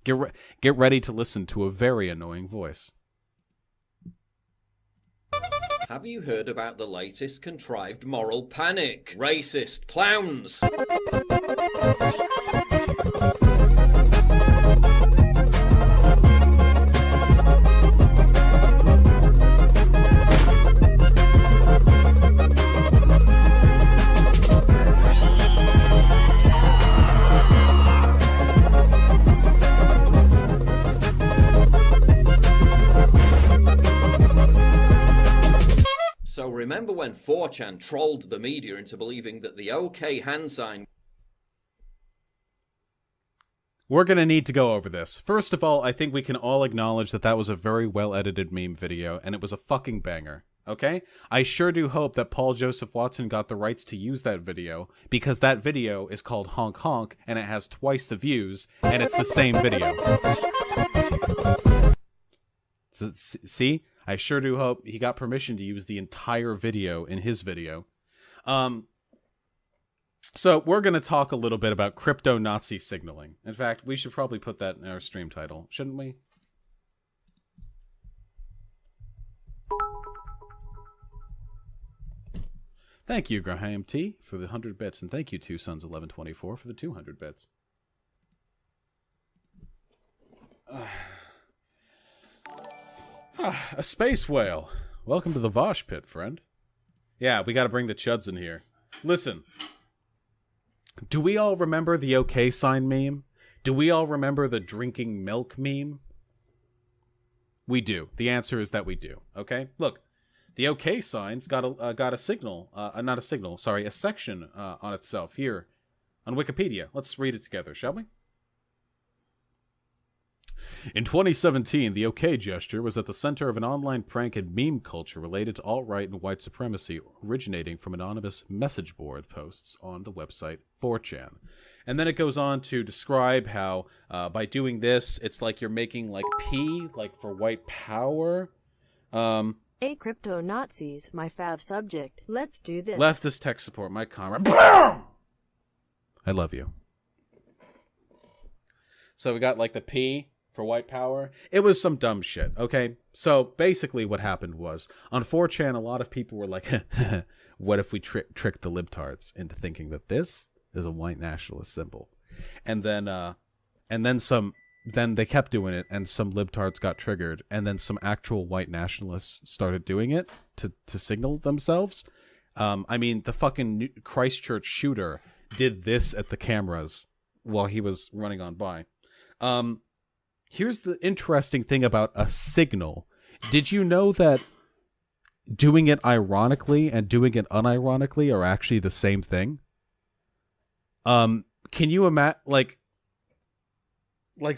Get ready to listen to a very annoying voice. Have you heard about the latest contrived moral panic? Racist clowns! So remember when 4chan trolled the media into believing that the OK hand sign... We're going to need to go over this. First of all, I think we can all acknowledge that that was a very well-edited meme video, and it was a fucking banger, okay? I sure do hope that Paul Joseph Watson got the rights to use that video, because that video is called Honk Honk, and it has twice the views, and it's the same video. See? I sure do hope he got permission to use the entire video in his video. So we're going to talk a little bit about crypto-Nazi signaling. In fact, we should probably put that in our stream title, shouldn't we? Thank you, Graham T, for the 100 bits, and thank you, Two Sons 1124, for the 200 bits. A space whale. Welcome to the Vaush pit, friend. Yeah, we got to bring the chuds in here. Listen. Do we all remember the OK sign meme? Do we all remember the drinking milk meme? We do. The answer is that we do. Okay? Look, the OK sign's got a signal, not a signal, sorry, a section on itself here on Wikipedia. Let's read it together, shall we? In 2017, the OK gesture was at the center of an online prank and meme culture related to alt-right and white supremacy, originating from anonymous message board posts on the website 4chan. And then it goes on to describe how by doing this, it's like you're making like P, like for white power. Hey, crypto Nazis, my fav subject. Let's do this. Leftist tech support, my comrade. I love you. So we got like the P for white power. It was some dumb shit, okay? So basically what happened was, on 4chan, a lot of people were like, what if we trick the libtards into thinking that this is a white nationalist symbol? And then they kept doing it, and some libtards got triggered, and then some actual white nationalists started doing it to signal themselves. I mean, the fucking Christchurch shooter did this at the cameras while he was running on by. Here's the interesting thing about a signal. Did you know that doing it ironically and doing it unironically are actually the same thing? Can you imagine, like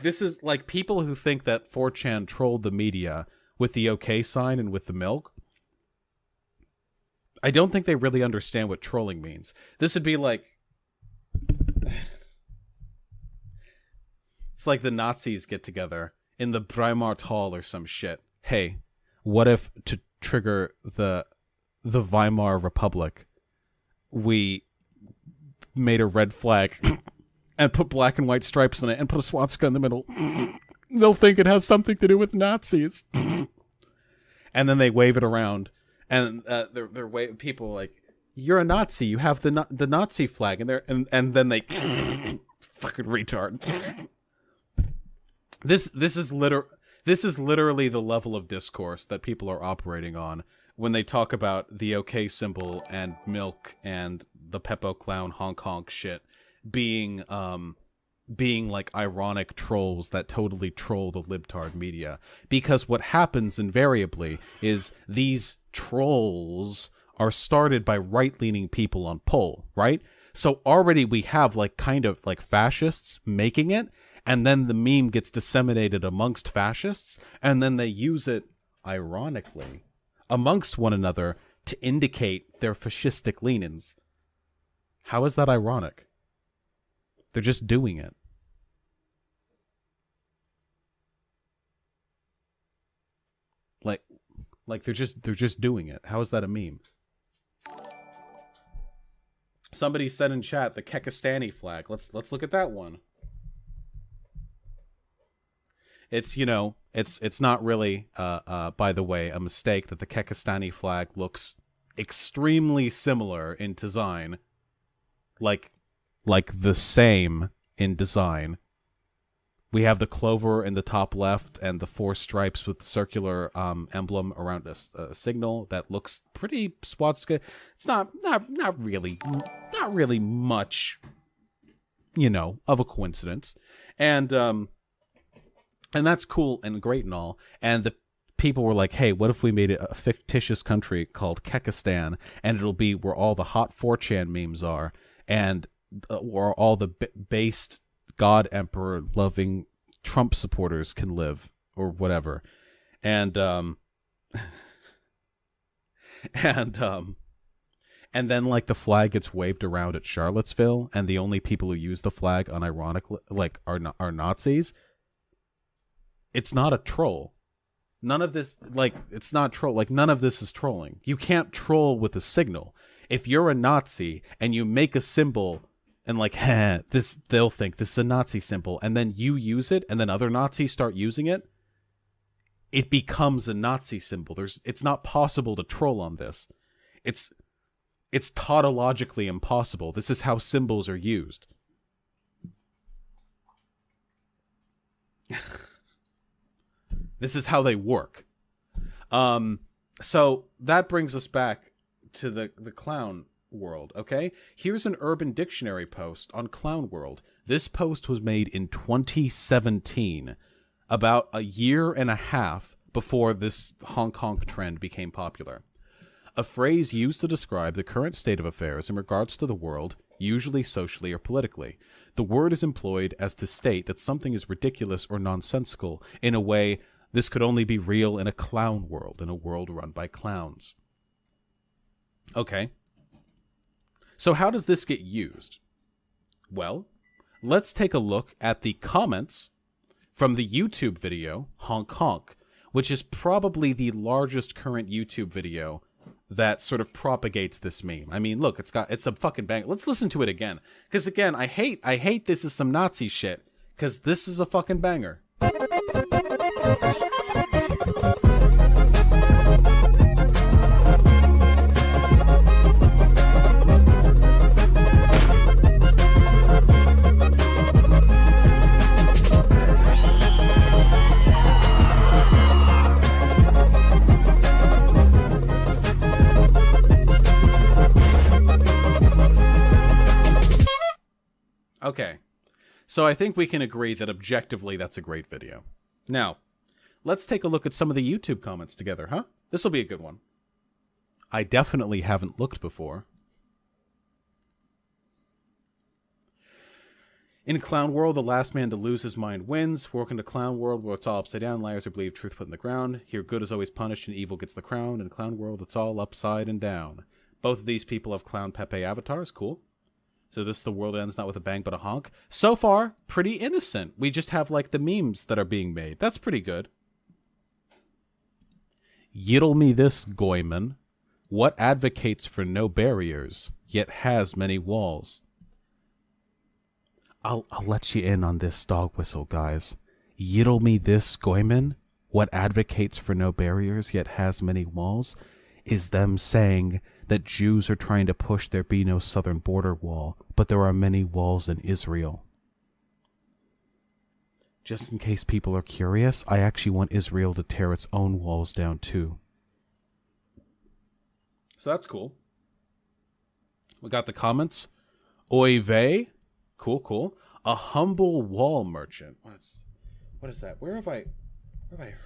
this is like people who think that 4chan trolled the media with the OK sign and with the milk. I don't think they really understand what trolling means. This would be like, it's like the Nazis get together in the Weimar Hall or some shit. Hey, what if to trigger the Weimar Republic, we made a red flag and put black and white stripes on it and put a swastika in the middle? They'll think it has something to do with Nazis. And then they wave it around, and they're people are like, you're a Nazi. You have the Nazi flag, and then they fucking retard. This is literally the level of discourse that people are operating on when they talk about the OK symbol and milk and the Peppo clown honk honk shit being like ironic trolls that totally troll the libtard media. Because what happens invariably is these trolls are started by right-leaning people on poll, right? So already we have like kind of like fascists making it, and then the meme gets disseminated amongst fascists, and then they use it, ironically, amongst one another to indicate their fascistic leanings. How is that ironic? They're just doing it. Like they're just doing it. How is that a meme? Somebody said in chat the Kekistani flag. Let's look at that one. It's, you know, it's not really, by the way, a mistake that the Kekistani flag looks extremely similar in design, like the same in design. We have the clover in the top left and the 4 stripes with the circular emblem around a signal that looks pretty swastika. It's not really much, you know, of a coincidence, and that's cool and great and all. And the people were like, "Hey, what if we made it a fictitious country called Kekistan, and it'll be where all the hot 4chan memes are, and where all the based God Emperor loving Trump supporters can live, or whatever." And and then like the flag gets waved around at Charlottesville, and the only people who use the flag unironically like are Nazis. It's not a troll. None of this, like, it's not troll. Like, none of this is trolling. You can't troll with a signal. If you're a Nazi and you make a symbol and like, this, they'll think this is a Nazi symbol, and then you use it, and then other Nazis start using it, it becomes a Nazi symbol. It's not possible to troll on this. It's tautologically impossible. This is how symbols are used. This is how they work. So that brings us back to the clown world, okay? Here's an Urban Dictionary post on Clown World. This post was made in 2017, about a year and a half before this honk honk trend became popular. A phrase used to describe the current state of affairs in regards to the world, usually socially or politically. The word is employed as to state that something is ridiculous or nonsensical in a way this could only be real in a clown world, in a world run by clowns. Okay. So how does this get used? Well, let's take a look at the comments from the YouTube video, Honk Honk, which is probably the largest current YouTube video that sort of propagates this meme. I mean, look, it's a fucking bang. Let's listen to it again. Because again, I hate this is some Nazi shit, because this is a fucking banger. Okay, so I think we can agree that objectively that's a great video. Now, let's take a look at some of the YouTube comments together, huh? This will be a good one. I definitely haven't looked before. In Clown World, the last man to lose his mind wins. Welcome to Clown World, where it's all upside down. Liars are believed, truth put in the ground. Here, good is always punished, and evil gets the crown. In Clown World, it's all upside and down. Both of these people have Clown Pepe avatars. Cool. So this, the world ends not with a bang but a honk. So far, pretty innocent. We just have, like, the memes that are being made. That's pretty good. Yiddle me this, Goyman. What advocates for no barriers, yet has many walls? I'll let you in on this dog whistle, guys. Yiddle me this, Goyman. What advocates for no barriers, yet has many walls? Is them saying that Jews are trying to push there be no southern border wall, but there are many walls in Israel. Just in case people are curious, I actually want Israel to tear its own walls down too. So that's cool. We got the comments. Oy vey. Cool, cool. A humble wall merchant. What is that? Where have I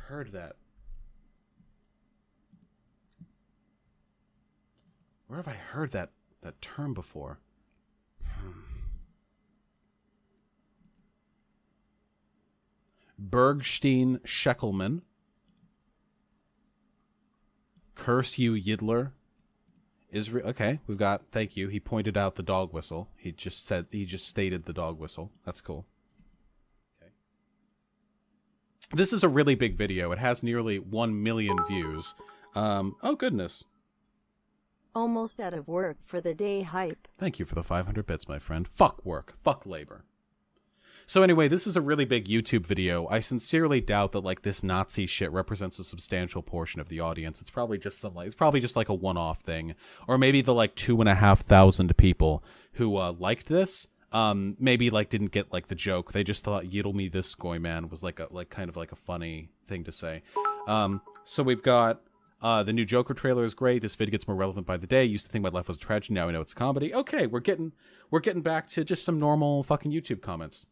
heard that? Where have I heard that term before? Bergstein Scheckelman. Curse you, Yiddler. Israel. Okay, we've got. Thank you. He pointed out the dog whistle. He just stated the dog whistle. That's cool. Okay. This is a really big video. It has nearly 1 million views. Oh goodness. Almost out of work for the day hype. Thank you for the 500 bits, my friend. Fuck work. Fuck labor. So anyway, this is a really big YouTube video. I sincerely doubt that like this Nazi shit represents a substantial portion of the audience. It's probably just like a one-off thing, or maybe the like 2,500 people who liked this maybe like didn't get like the joke. They just thought "Yiddle me this goy man" was like kind of like a funny thing to say. So we've got the new Joker trailer is great. This vid gets more relevant by the day. Used to think my life was a tragedy. Now we know it's a comedy. Okay, we're getting back to just some normal fucking YouTube comments.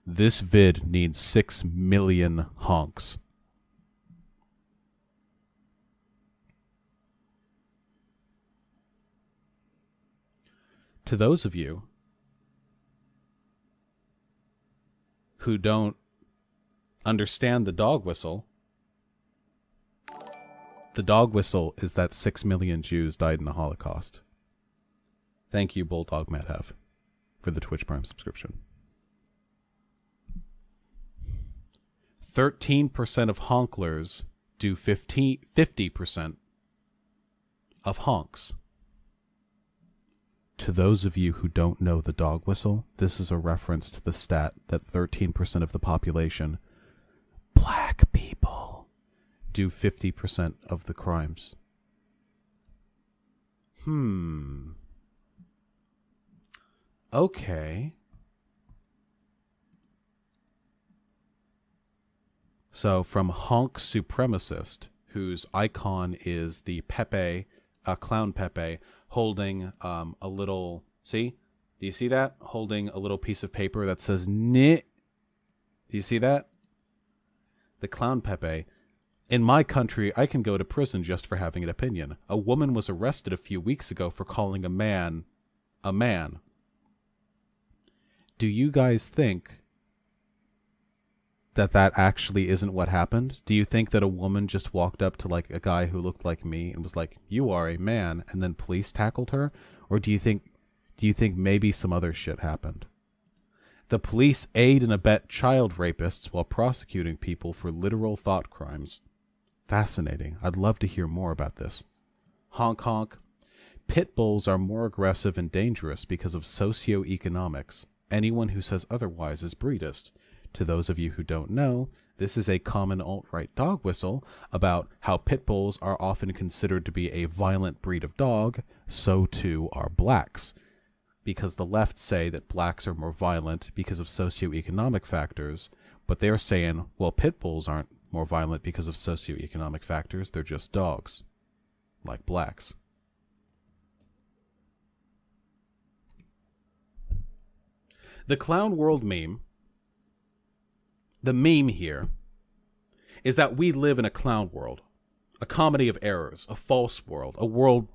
This vid needs 6 million honks. To those of you who don't understand the dog whistle is that 6 million Jews died in the Holocaust. Thank you, Bulldog Madhav, for the Twitch Prime subscription. 13% of honklers do 50% of honks. To those of you who don't know the dog whistle, this is a reference to the stat that 13% of the population, black people, do 50% of the crimes. Okay. So from honk supremacist, whose icon is the Pepe, clown Pepe, holding a little, see? Do you see that? Holding a little piece of paper that says "Nit." Do you see that? The clown Pepe. In my country, I can go to prison just for having an opinion. A woman was arrested a few weeks ago for calling a man a man. Do you guys think that actually isn't what happened? Do you think that a woman just walked up to like a guy who looked like me and was like, "You are a man," and then police tackled her? Or do you think maybe some other shit happened? The police aid and abet child rapists while prosecuting people for literal thought crimes. Fascinating. I'd love to hear more about this. Honk honk. Pit bulls are more aggressive and dangerous because of socioeconomics. Anyone who says otherwise is breedist. To those of you who don't know, this is a common alt-right dog whistle about how pit bulls are often considered to be a violent breed of dog, so too are blacks. Because the left say that blacks are more violent because of socioeconomic factors, but they're saying, well, pit bulls aren't more violent because of socioeconomic factors, they're just dogs. Like blacks. The Clown World meme, the meme here, is that we live in a clown world, a comedy of errors, a false world, a world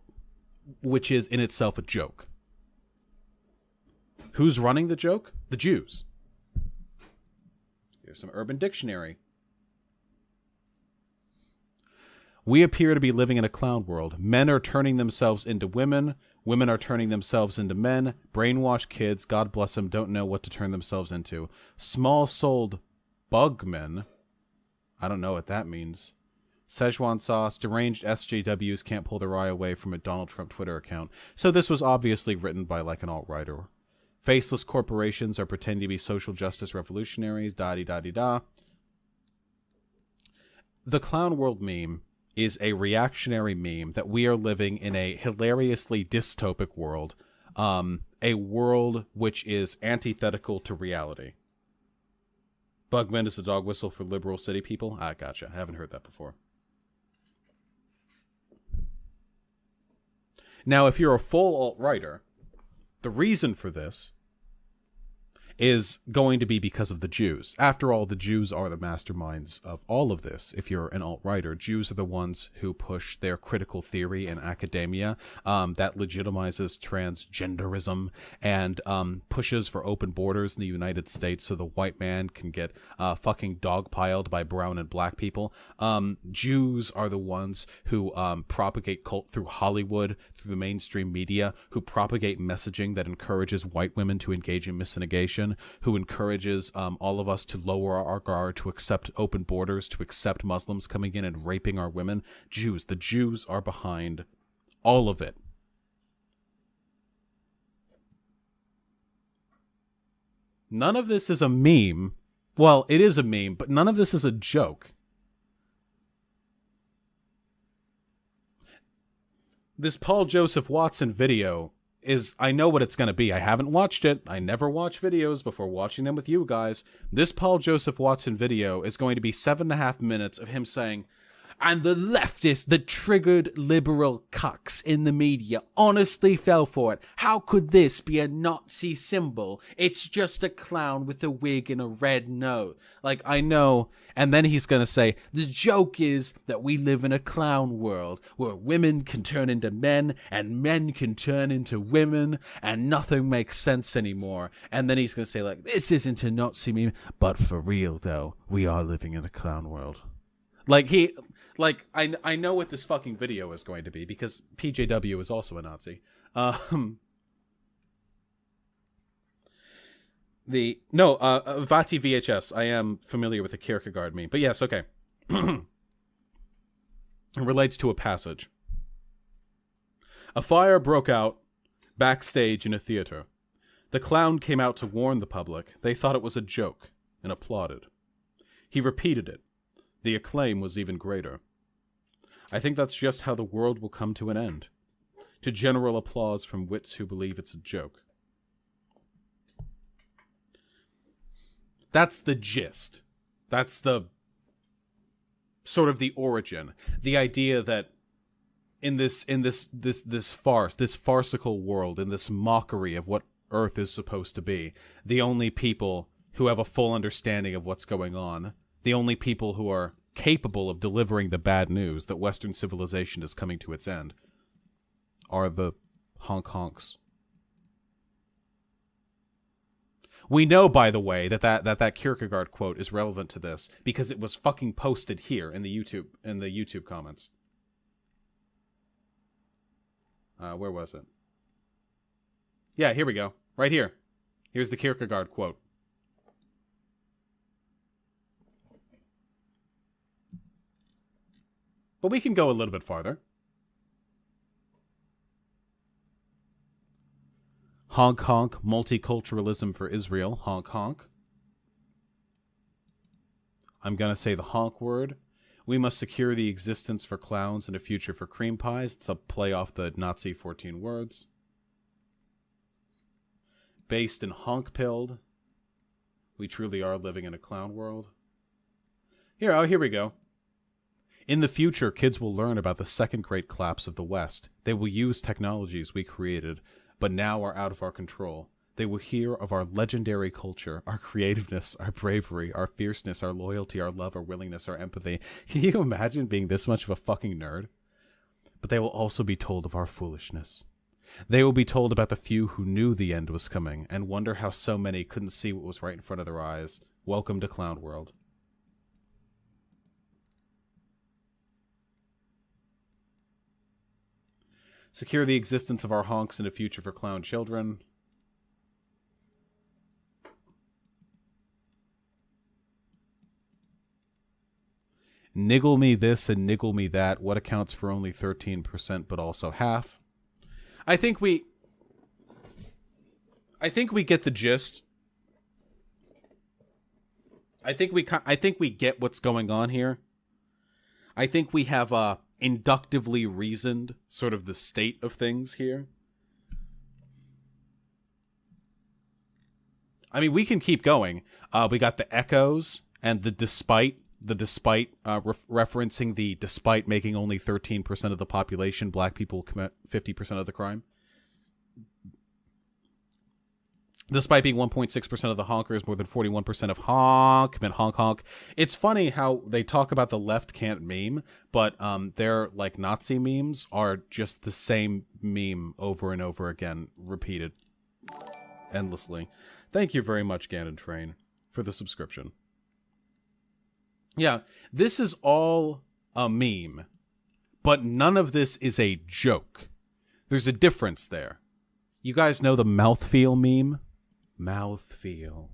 which is in itself a joke. Who's running the joke? The Jews. Here's some Urban Dictionary. We appear to be living in a clown world. Men are turning themselves into women. Women are turning themselves into men. Brainwashed kids, God bless them, don't know what to turn themselves into. Small-souled bugmen. I don't know what that means. Szechuan sauce. Deranged SJWs can't pull their eye away from a Donald Trump Twitter account. So this was obviously written by like an alt-writer. Faceless corporations are pretending to be social justice revolutionaries. Da-di-da-di-da. The Clown World meme is a reactionary meme that we are living in a hilariously dystopic world. A world which is antithetical to reality. Bugman is the dog whistle for liberal city people? Ah, gotcha. I haven't heard that before. Now, if you're a full alt-writer, the reason for this is going to be because of the Jews. After all, the Jews are the masterminds of all of this. If you're an alt-writer, Jews are the ones who push their critical theory in academia that legitimizes transgenderism and pushes for open borders in the United States so the white man can get fucking dogpiled by brown and black people. Jews are the ones who propagate cult through Hollywood, through the mainstream media, who propagate messaging that encourages white women to engage in miscegenation, who encourages all of us to lower our guard, to accept open borders, to accept Muslims coming in and raping our women. Jews. The Jews are behind all of it. None of this is a meme. Well, it is a meme, but none of this is a joke. This Paul Joseph Watson video is, I know what it's going to be. I haven't watched it. I never watch videos before watching them with you guys. This Paul Joseph Watson video is going to be 7.5 minutes of him saying, and the leftists, the triggered liberal cucks in the media, honestly fell for it. How could this be a Nazi symbol? It's just a clown with a wig and a red nose. Like, I know. And then he's going to say, the joke is that we live in a clown world where women can turn into men and men can turn into women and nothing makes sense anymore. And then he's going to say, like, this isn't a Nazi meme, but for real, though, we are living in a clown world. I know what this fucking video is going to be because PJW is also a Nazi. Vati VHS. I am familiar with the Kierkegaard meme, but yes, okay. It relates to a passage. A fire broke out backstage in a theater. The clown came out to warn the public. They thought it was a joke and applauded. He repeated it. The acclaim was even greater. I think that's just how the world will come to an end. To general applause from wits who believe it's a joke. That's the gist. That's the sort of the origin. The idea that in this farce, this farcical world, in this mockery of what Earth is supposed to be, the only people who have a full understanding of what's going on, the only people who are capable of delivering the bad news that Western civilization is coming to its end are the honks. We know, by the way, that Kierkegaard quote is relevant to this because it was fucking posted here in the YouTube comments. Where was it? Yeah, here we go. Right here. Here's the Kierkegaard quote. But we can go a little bit farther. Honk honk, multiculturalism for Israel. Honk honk. I'm going to say the honk word. We must secure the existence for clowns and a future for cream pies. It's a play off the Nazi 14 words. Based in honk-pilled. We truly are living in a clown world. Here we go. In the future, kids will learn about the second great collapse of the West. They will use technologies we created, but now are out of our control. They will hear of our legendary culture, our creativeness, our bravery, our fierceness, our loyalty, our love, our willingness, our empathy. Can you imagine being this much of a fucking nerd? But they will also be told of our foolishness. They will be told about the few who knew the end was coming and wonder how so many couldn't see what was right in front of their eyes. Welcome to Clown World. Secure the existence of our honks and a future for clown children. Niggle me this and niggle me that. What accounts for only 13% but also half? I think we get the gist. I think we get what's going on here. I think we have inductively reasoned sort of the state of things here. I mean, we can keep going. We got the echoes and the despite referencing the despite making only 13% of the population, black people commit 50% of the crime. Despite being 1.6% of the honkers, more than 41% of honk commit honk honk. It's funny how they talk about the left can't meme, but their like Nazi memes are just the same meme over and over again, repeated endlessly. Thank you very much, Ganon Train, for the subscription. Yeah, this is all a meme, but none of this is a joke. There's a difference there. You guys know the mouthfeel meme? Mouthfeel.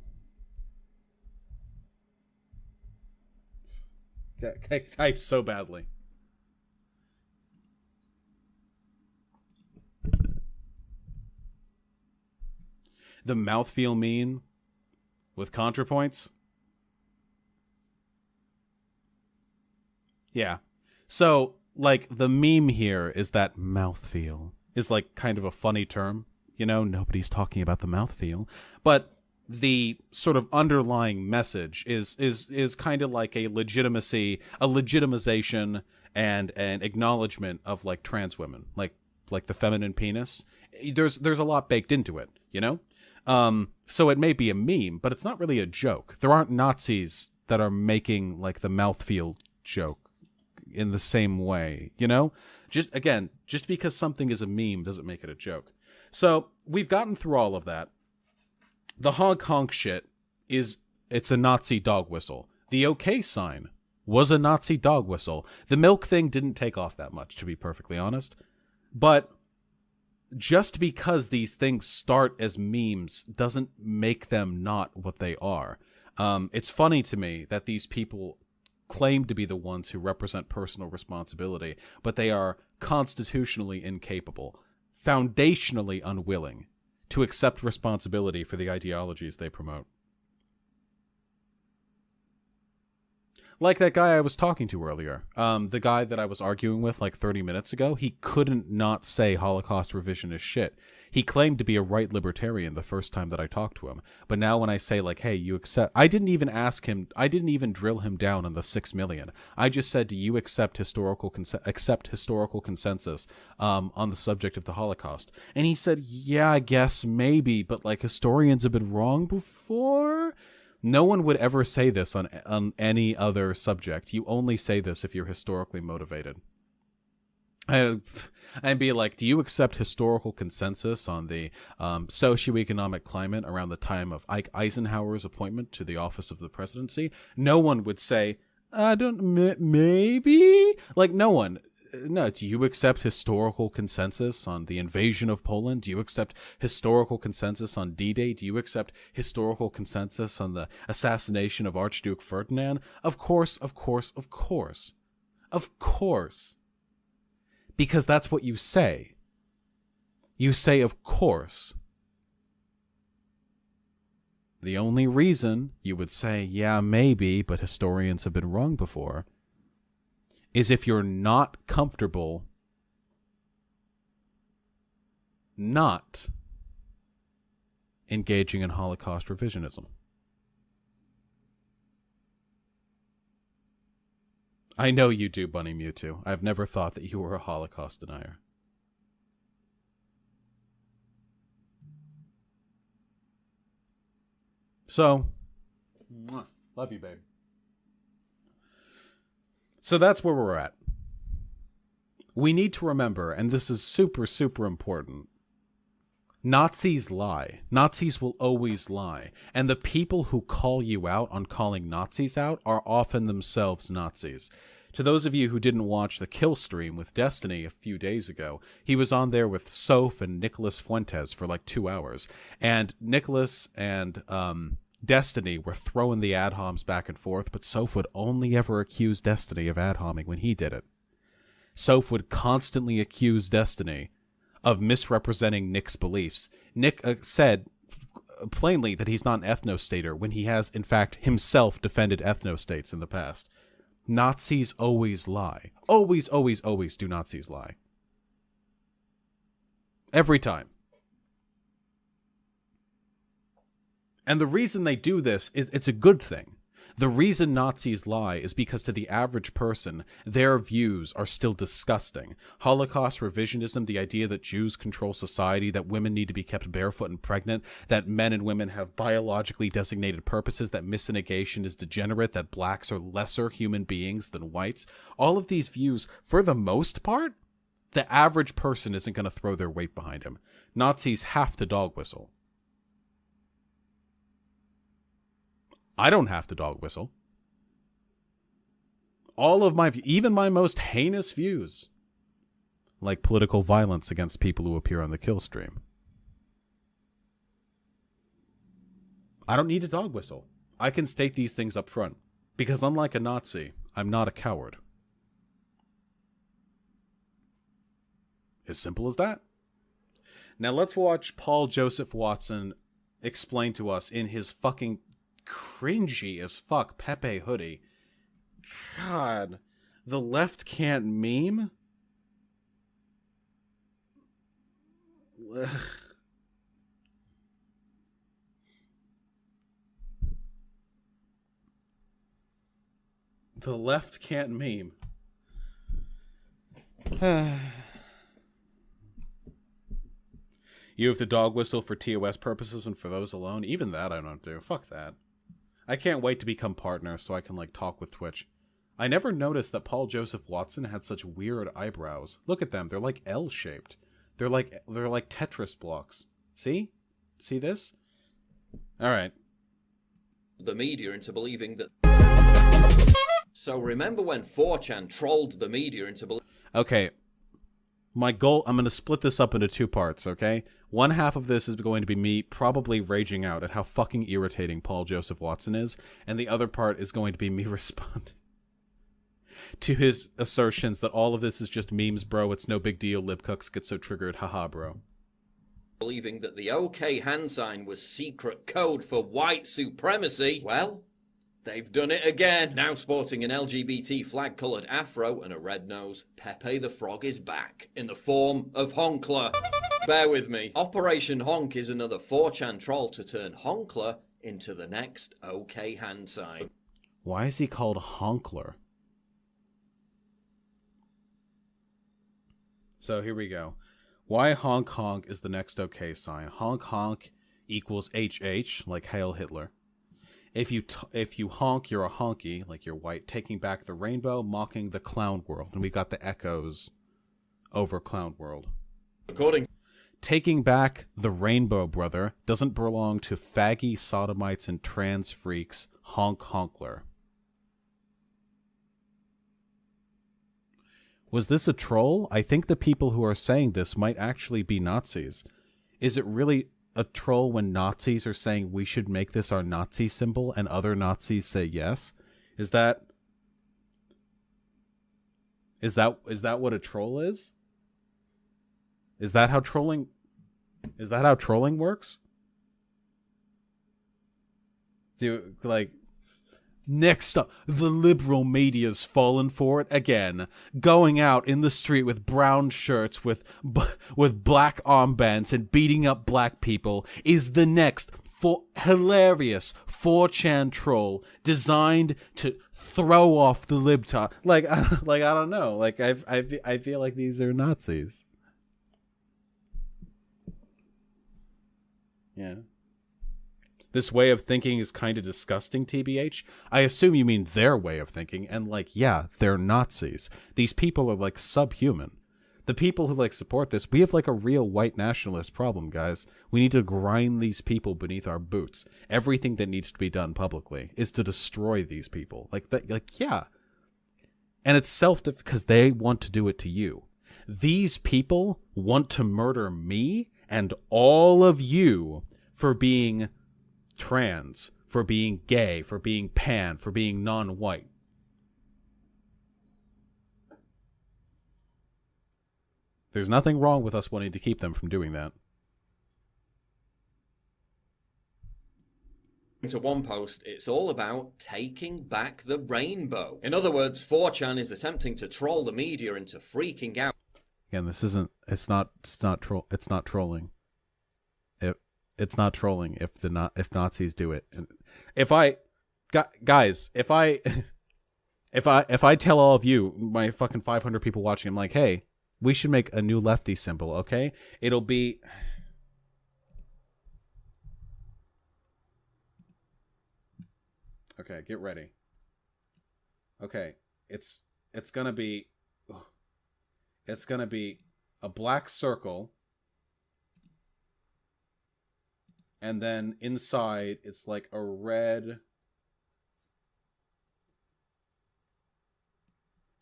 I type so badly. The mouthfeel meme with ContraPoints. Yeah. So, like, the meme here is that mouthfeel is, like, kind of a funny term. You know, nobody's talking about the mouthfeel. But the sort of underlying message is kind of like a legitimization and an acknowledgement of, like, trans women, like the feminine penis. There's a lot baked into it, you know? So it may be a meme, but it's not really a joke. There aren't Nazis that are making, like, the mouthfeel joke in the same way, you know? Just because something is a meme doesn't make it a joke. So we've gotten through all of that. The honk honk shit it's a Nazi dog whistle. The OK sign was a Nazi dog whistle. The milk thing didn't take off that much, to be perfectly honest. But just because these things start as memes doesn't make them not what they are. It's funny to me that these people claim to be the ones who represent personal responsibility, but they are constitutionally incapable, foundationally unwilling to accept responsibility for the ideologies they promote. Like that guy I was talking to earlier, the guy that I was arguing with like 30 minutes ago, he couldn't not say Holocaust revisionist shit. He claimed to be a right libertarian the first time that I talked to him. But now when I say, like, hey, you accept... I didn't even ask him... I didn't even drill him down on the 6 million. I just said, do you accept historical consensus on the subject of the Holocaust? And he said, yeah, I guess, maybe, but, like, historians have been wrong before? No one would ever say this on any other subject. You only say this if you're historically motivated. I'd be like, do you accept historical consensus on the socioeconomic climate around the time of Ike Eisenhower's appointment to the office of the presidency? No one would say, I don't, maybe? Like, no one. No, do you accept historical consensus on the invasion of Poland? Do you accept historical consensus on D-Day? Do you accept historical consensus on the assassination of Archduke Ferdinand? Of course, of course, of course. Of course. Because that's what you say. You say, of course. The only reason you would say, yeah, maybe, but historians have been wrong before, is if you're not comfortable not engaging in Holocaust revisionism. I know you do, Bunny Mewtwo. I've never thought that you were a Holocaust denier. So, love you, babe. So that's where we're at. We need to remember, and this is super, super important, Nazis lie. Nazis will always lie. And the people who call you out on calling Nazis out are often themselves Nazis. To those of you who didn't watch the kill stream with Destiny a few days ago, he was on there with Soph and Nicholas Fuentes for like 2 hours. And Nicholas and Destiny were throwing the ad homs back and forth, but Soph would only ever accuse Destiny of ad homing when he did it. Soph would constantly accuse Destiny of misrepresenting Nick's beliefs. Nick said plainly that he's not an ethnostater when he has, in fact, himself defended ethnostates in the past. Nazis always lie. Always, always, always do Nazis lie. Every time. And the reason they do this is it's a good thing. The reason Nazis lie is because to the average person, their views are still disgusting. Holocaust revisionism, the idea that Jews control society, that women need to be kept barefoot and pregnant, that men and women have biologically designated purposes, that miscegenation is degenerate, that blacks are lesser human beings than whites. All of these views, for the most part, the average person isn't going to throw their weight behind him. Nazis have to dog whistle. I don't have to dog whistle. All of my, even my most heinous views, like political violence against people who appear on the kill stream, I don't need to dog whistle. I can state these things up front, because unlike a Nazi, I'm not a coward. As simple as that. Now let's watch Paul Joseph Watson explain to us in his fucking cringy as fuck Pepe hoodie. God, the left can't meme? Ugh. The left can't meme. You have the dog whistle for TOS purposes and for those alone? Even that I don't do. Fuck that. I can't wait to become partner so I can, like, talk with Twitch. I never noticed that Paul Joseph Watson had such weird eyebrows. Look at them. They're like L-shaped. They're like Tetris blocks. See? See this? Alright. The media into believing that... So remember when 4chan trolled the media into believing... Okay. My goal... I'm going to split this up into 2 parts, okay? One half of this is going to be me probably raging out at how fucking irritating Paul Joseph Watson is, and the other part is going to be me responding to his assertions that all of this is just memes, bro. It's no big deal. Libcooks get so triggered. Haha, bro. Believing that the OK hand sign was secret code for white supremacy. Well, they've done it again. Now sporting an LGBT flag-coloured afro and a red nose, Pepe the Frog is back in the form of Honkler. Bear with me. Operation Honk is another 4chan troll to turn Honkler into the next OK hand sign. Why is he called Honkler? So here we go. Why honk honk is the next OK sign. Honk honk equals HH, like Hail Hitler. If you honk, you're a honky, like you're white, taking back the rainbow, mocking the clown world. And we got the echoes over clown world. According Taking back the rainbow, brother, doesn't belong to faggy sodomites and trans freaks. Honk honkler. Was this a troll? I think the people who are saying this might actually be Nazis. Is it really a troll when Nazis are saying we should make this our Nazi symbol and other Nazis say yes? Is that what a troll is? Is that how trolling works? Next up, the liberal media's fallen for it again. Going out in the street with brown shirts with black armbands and beating up black people is the next hilarious 4chan troll designed to throw off the libtard. I don't know. I feel like these are Nazis. Yeah. This way of thinking is kind of disgusting, TBH. I assume you mean their way of thinking, and yeah, they're Nazis. These people are subhuman. The people who support this, we have a real white nationalist problem, guys. We need to grind these people beneath our boots. Everything that needs to be done publicly is to destroy these people. Yeah. And it's because they want to do it to you. These people want to murder me and all of you for being trans, for being gay, for being pan, for being non-white. There's nothing wrong with us wanting to keep them from doing that. To one post, it's all about taking back the rainbow. In other words, 4chan is attempting to troll the media into freaking out. Again, it's not trolling. It's not trolling if Nazis do it. If I tell all of you, my fucking 500 people watching, I'm like, hey, we should make a new lefty symbol, okay? It'll be okay. Get ready. Okay, it's gonna be a black circle. And then inside, it's a red.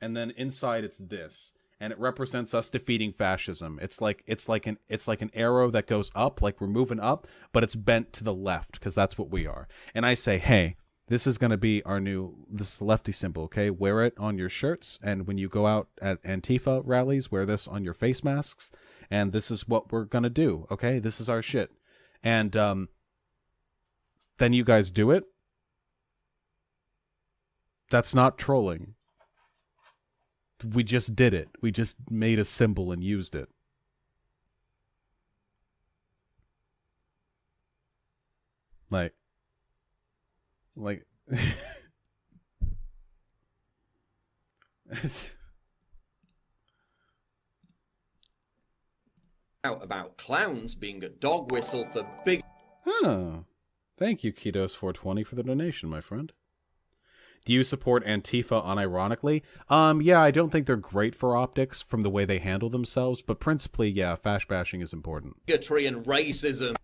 And then inside, it's this, and it represents us defeating fascism. It's like an arrow that goes up, we're moving up, but it's bent to the left because that's what we are. And I say, hey, this is gonna be this lefty symbol, okay? Wear it on your shirts, and when you go out at Antifa rallies, wear this on your face masks. And this is what we're gonna do, okay? This is our shit. And then you guys do it, That's not trolling. We just did it. We just made a symbol and used it. Like out about clowns being a dog whistle for big... Huh. Thank you, Ketos420, for the donation, my friend. Do you support Antifa unironically? Yeah, I don't think they're great for optics from the way they handle themselves, but principally, yeah, fash bashing is important. Bigotry and racism.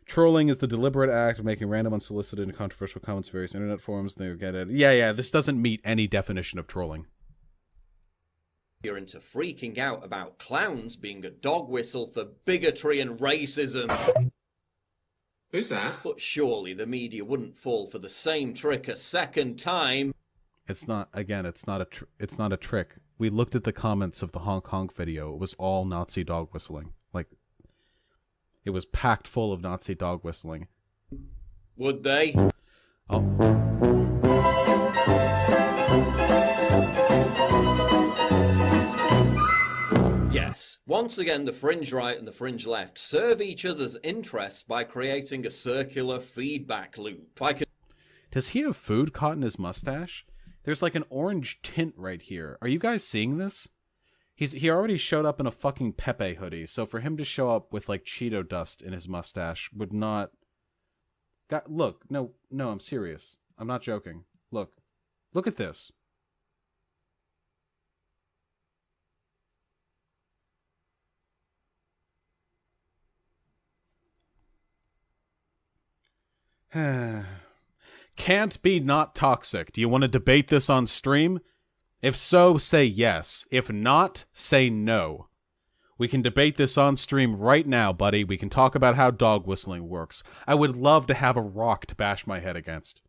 Trolling is the deliberate act of making random, unsolicited, and controversial comments in various internet forums. They get it. Yeah, this doesn't meet any definition of trolling. You're into freaking out about clowns being a dog whistle for bigotry and racism. Who's that? But surely the media wouldn't fall for the same trick a second time. It's not, again, it's not a trick. We looked at the comments of the Hong Kong video. It was all Nazi dog whistling. Like, it was packed full of Nazi dog whistling. Would they? Oh. Yes. Once again, the fringe right and the fringe left serve each other's interests by creating a circular feedback loop. Does he have food caught in his mustache? There's like an orange tint right here. Are you guys seeing this? He already showed up in a fucking Pepe hoodie, so for him to show up with like Cheeto dust in his mustache would not... Look, no, I'm serious. I'm not joking. Look at this. Can't be not toxic. Do you want to debate this on stream? If so, say yes. If not, say no. We can debate this on stream right now, buddy. We can talk about how dog whistling works. I would love to have a rock to bash my head against.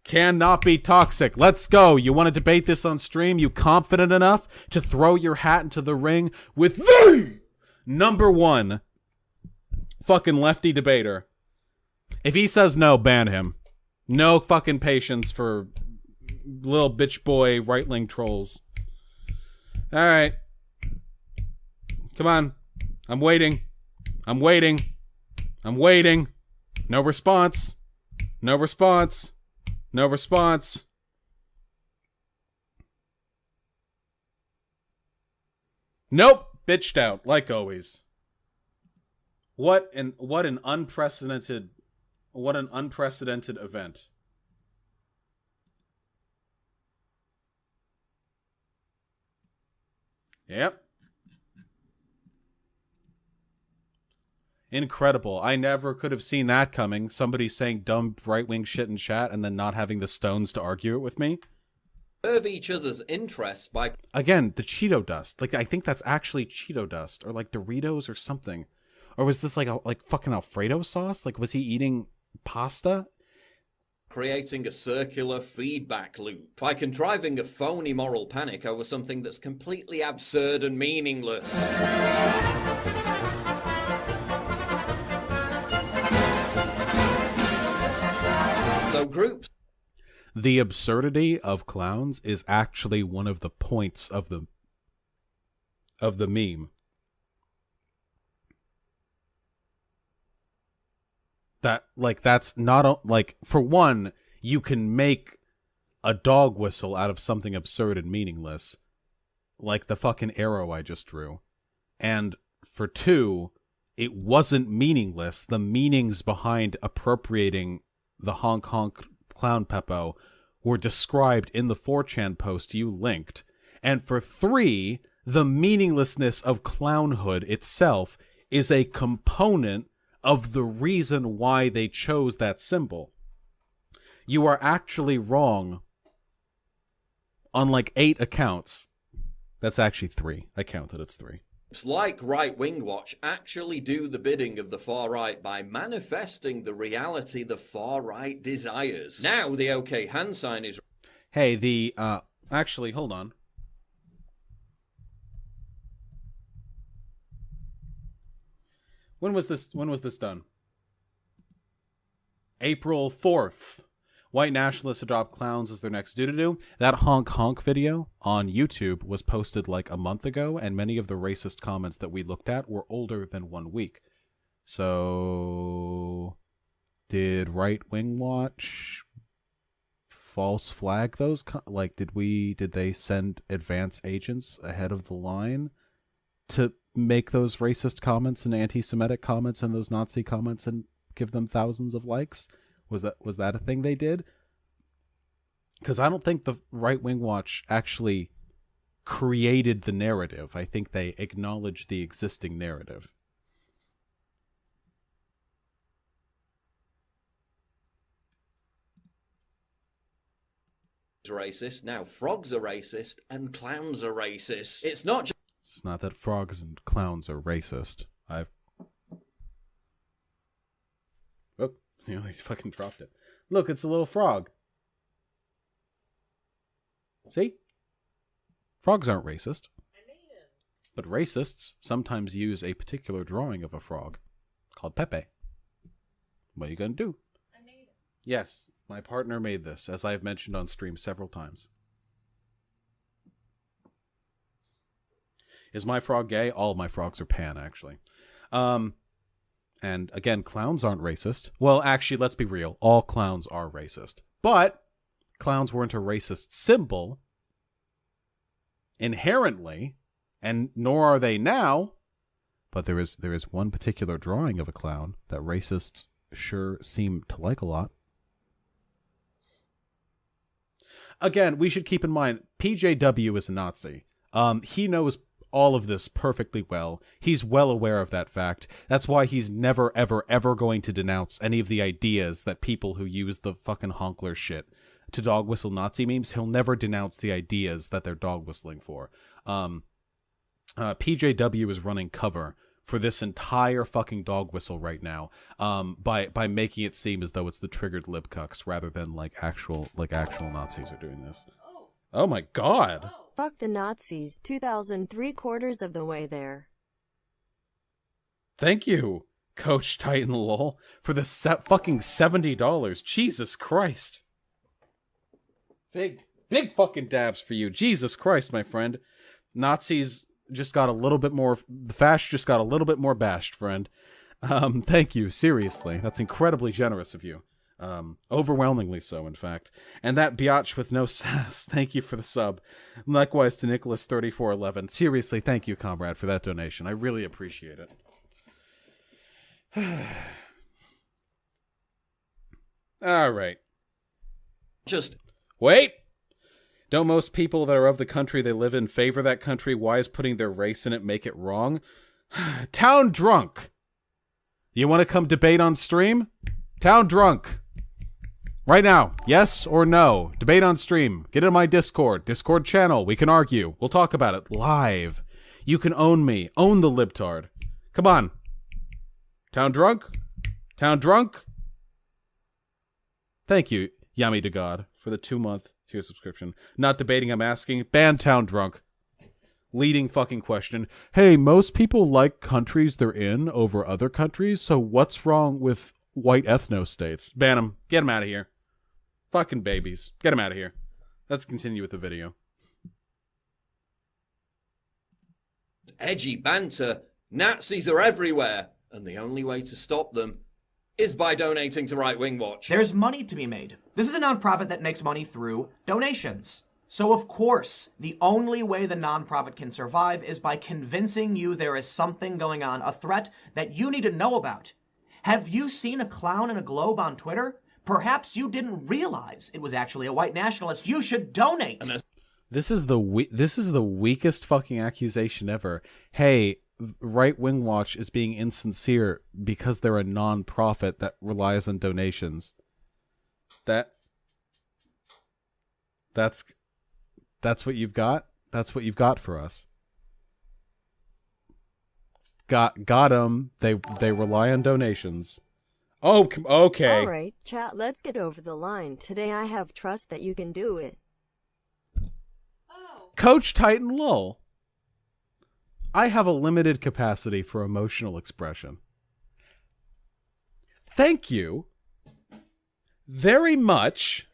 Cannot be toxic. Let's go. You want to debate this on stream? You confident enough to throw your hat into the ring with the #1 fucking lefty debater? If he says no, ban him. No fucking patience for little bitch boy right-wing trolls. All right. Come on. I'm waiting. No response. Nope. Bitched out, like always. What an unprecedented event. Yep. Incredible. I never could have seen that coming. Somebody saying dumb right-wing shit in chat and then not having the stones to argue it with me. Serve each other's interests by... Again, the Cheeto dust. Like, I think that's actually Cheeto dust or like Doritos or something. Or was this like fucking Alfredo sauce? Like, was he eating pasta? Creating a circular feedback loop by contriving a phony moral panic over something that's completely absurd and meaningless. So groups... The absurdity of clowns is actually one of the points of the meme. That's not like, for one, you can make a dog whistle out of something absurd and meaningless, like the fucking arrow I just drew. And for two, it wasn't meaningless. The meanings behind appropriating the Hong Kong clown Peppo were described in the 4chan post you linked. And for three, the meaninglessness of clownhood itself is a component of the reason why they chose that symbol. You are actually wrong on like 8 accounts. That's actually 3. I counted, it's 3. Like Right Wing Watch actually do the bidding of the far right by manifesting the reality the far right desires. Now the OK hand sign is... Hey, actually, hold on. When was this done? April 4th. White nationalists adopt clowns as their next do-do-do. That honk honk video on YouTube was posted like a month ago, and many of the racist comments that we looked at were older than 1 week. So, did Right Wing Watch false flag those? Did they send advance agents ahead of the line to make those racist comments and anti-Semitic comments and those Nazi comments and give them thousands of likes? Was that a thing they did? Because I don't think the Right Wing Watch actually created the narrative. I think they acknowledged the existing narrative. Racist, now frogs are racist, and clowns are racist. It's not It's not that frogs and clowns are racist. Oh, he fucking dropped it. Look, it's a little frog. See? Frogs aren't racist. I made him. But racists sometimes use a particular drawing of a frog called Pepe. What are you going to do? I made him. Yes, my partner made this, as I have mentioned on stream several times. Is my frog gay? All of my frogs are pan, actually. And again, clowns aren't racist. Well, actually, let's be real. All clowns are racist. But clowns weren't a racist symbol inherently, and nor are they now. But there is one particular drawing of a clown that racists sure seem to like a lot. Again, we should keep in mind, PJW is a Nazi. He knows all of this perfectly well. He's well aware of that fact. That's why he's never, ever, ever going to denounce any of the ideas that people who use the fucking honkler shit to dog whistle Nazi memes. He'll never denounce the ideas that they're dog whistling for. PJW is running cover for this entire fucking dog whistle right now, by making it seem as though it's the triggered libcucks rather than like actual Nazis are doing this. Oh my god. Fuck the Nazis, 3/4 of the way there. Thank you, Coach Titan lol, for the fucking $70. Jesus Christ. Big fucking dabs for you. Jesus Christ, my friend. Nazis just got a little bit more, the Fash just got a little bit more bashed, friend. Thank you, seriously. That's incredibly generous of you. Overwhelmingly so, in fact. And that biatch with no sass, thank you for the sub. Likewise to Nicholas3411. Seriously, thank you, comrade, for that donation. I really appreciate it. All right. just Wait! Don't most people that are of the country they live in favor that country? Why is putting their race in it make it wrong? Town drunk! You want to come debate on stream? Town drunk! Right now, yes or no? Debate on stream. Get in my Discord channel. We can argue. We'll talk about it live. You can own me. Own the libtard. Come on. Town drunk? Town drunk? Thank you, Yummy to God, for the 2-month tier subscription. Not debating, I'm asking. Ban Town drunk. Leading fucking question. Hey, most people like countries they're in over other countries, so what's wrong with white ethno-states? Ban them. Get them out of here. Fucking babies. Get them out of here. Let's continue with the video. edgy banter. Nazis are everywhere, and the only way to stop them is by donating to Right Wing Watch. There's money to be made. This is a nonprofit that makes money through donations. So of course, the only way the nonprofit can survive is by convincing you there is something going on, a threat that you need to know about. Have you seen a clown in a globe on Twitter? Perhaps you didn't realize it was actually a white nationalist. You should donate. This is the weakest fucking accusation ever. Hey, Right Wing Watch is being insincere because they're a non-profit that relies on donations. That's what you've got? That's what you've got for us. Got 'em. They rely on donations. Oh, okay. All right, chat, let's get over the line. Today I have trust that you can do it. Coach Titan Lowell. I have a limited capacity for emotional expression. Thank you very much